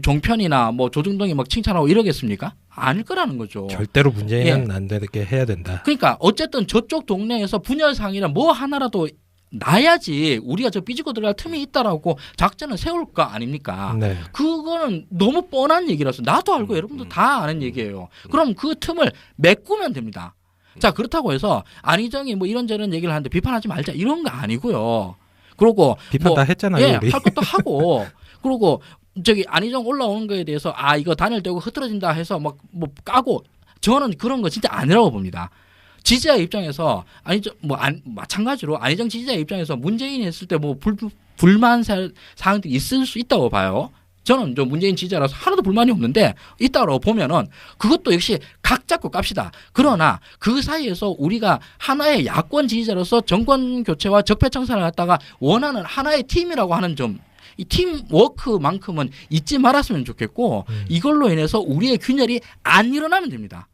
종편이나 뭐 조중동이 막 칭찬하고 이러겠습니까? 아닐 거라는 거죠. 절대로 문재인은 안 되게 해야 된다. 그러니까 어쨌든 저쪽 동네에서 분열상이나 뭐 하나라도 나야지 우리가 저 삐지고 들어갈 틈이 있다라고 작전을 세울 거 아닙니까? 네. 그거는 너무 뻔한 얘기라서 나도 알고 여러분도 다 아는 얘기예요. 그럼 그 틈을 메꾸면 됩니다. 자, 그렇다고 해서 안희정이 뭐 이런저런 얘기를 하는데 비판하지 말자 이런 거 아니고요. 그리고 비판 다 했잖아요. 예, 우리. 할 것도 하고 그리고 저기 안희정 올라오는 거에 대해서 아 이거 단일 되고 흐트러진다 해서 막 뭐 까고 저는 그런 거 진짜 아니라고 봅니다. 지지자 입장에서 안희정 마찬가지로 안희정 지지자 입장에서 문재인이 했을 때 뭐 불만 사항들이 있을 수 있다고 봐요. 저는 좀 문재인 지지자라서 하나도 불만이 없는데 있다고 보면은 그것도 역시 각 잡고 깝시다. 그러나 그 사이에서 우리가 하나의 야권 지지자로서 정권 교체와 적폐 청산을 갖다가 원하는 하나의 팀이라고 하는 점, 이 팀워크만큼은 잊지 말았으면 좋겠고 이걸로 인해서 우리의 균열이 안 일어나면 됩니다.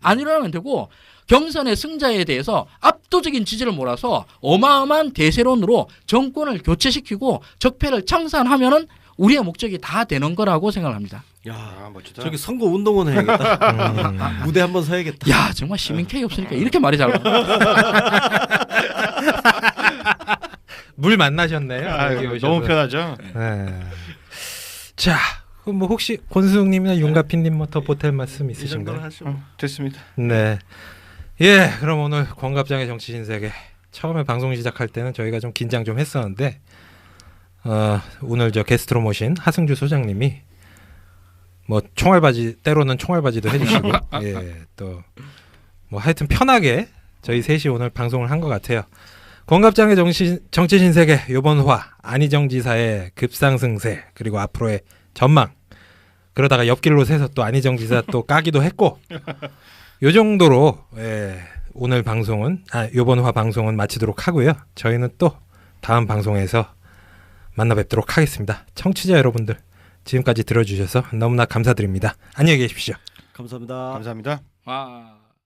안 일어나면 되고 경선의 승자에 대해서 압도적인 지지를 몰아서 어마어마한 대세론으로 정권을 교체시키고 적폐를 청산하면은 우리의 목적이 다 되는 거라고 생각합니다. 야, 멋지다. 저기 선거 운동원 해야겠다. 무대 한번 서야겠다. 야, 정말 시민 K 없으니까 이렇게 말이 잘 나와. 물 만나셨네요. 여기 오셔서. 너무 편하죠. 네. 자, 그럼 뭐 혹시 권수웅님이나 윤가피님 뭐 더 보탤 말씀 이 정도는 있으신가요? 하시고. 됐습니다. 네. 예, 그럼 오늘 권갑장의 정치 신세계 처음에 방송 시작할 때는 저희가 좀 긴장 좀 했었는데 오늘 저 게스트로 모신 하승주 소장님이 뭐 총알바지 때로는 총알바지도 해주시고 예, 또 뭐 하여튼 편하게 저희 셋이 오늘 방송을 한 것 같아요. 권갑장의 정치 신세계 요번 화 안희정 지사의 급상승세 그리고 앞으로의 전망 그러다가 옆길로 새서 또 안희정 지사 또 까기도 했고 요 정도로 예, 오늘 방송은 요번 화 방송은 마치도록 하고요. 저희는 또 다음 방송에서 만나 뵙도록 하겠습니다. 청취자 여러분들 지금까지 들어주셔서 너무나 감사드립니다. 안녕히 계십시오. 감사합니다. 감사합니다. 와.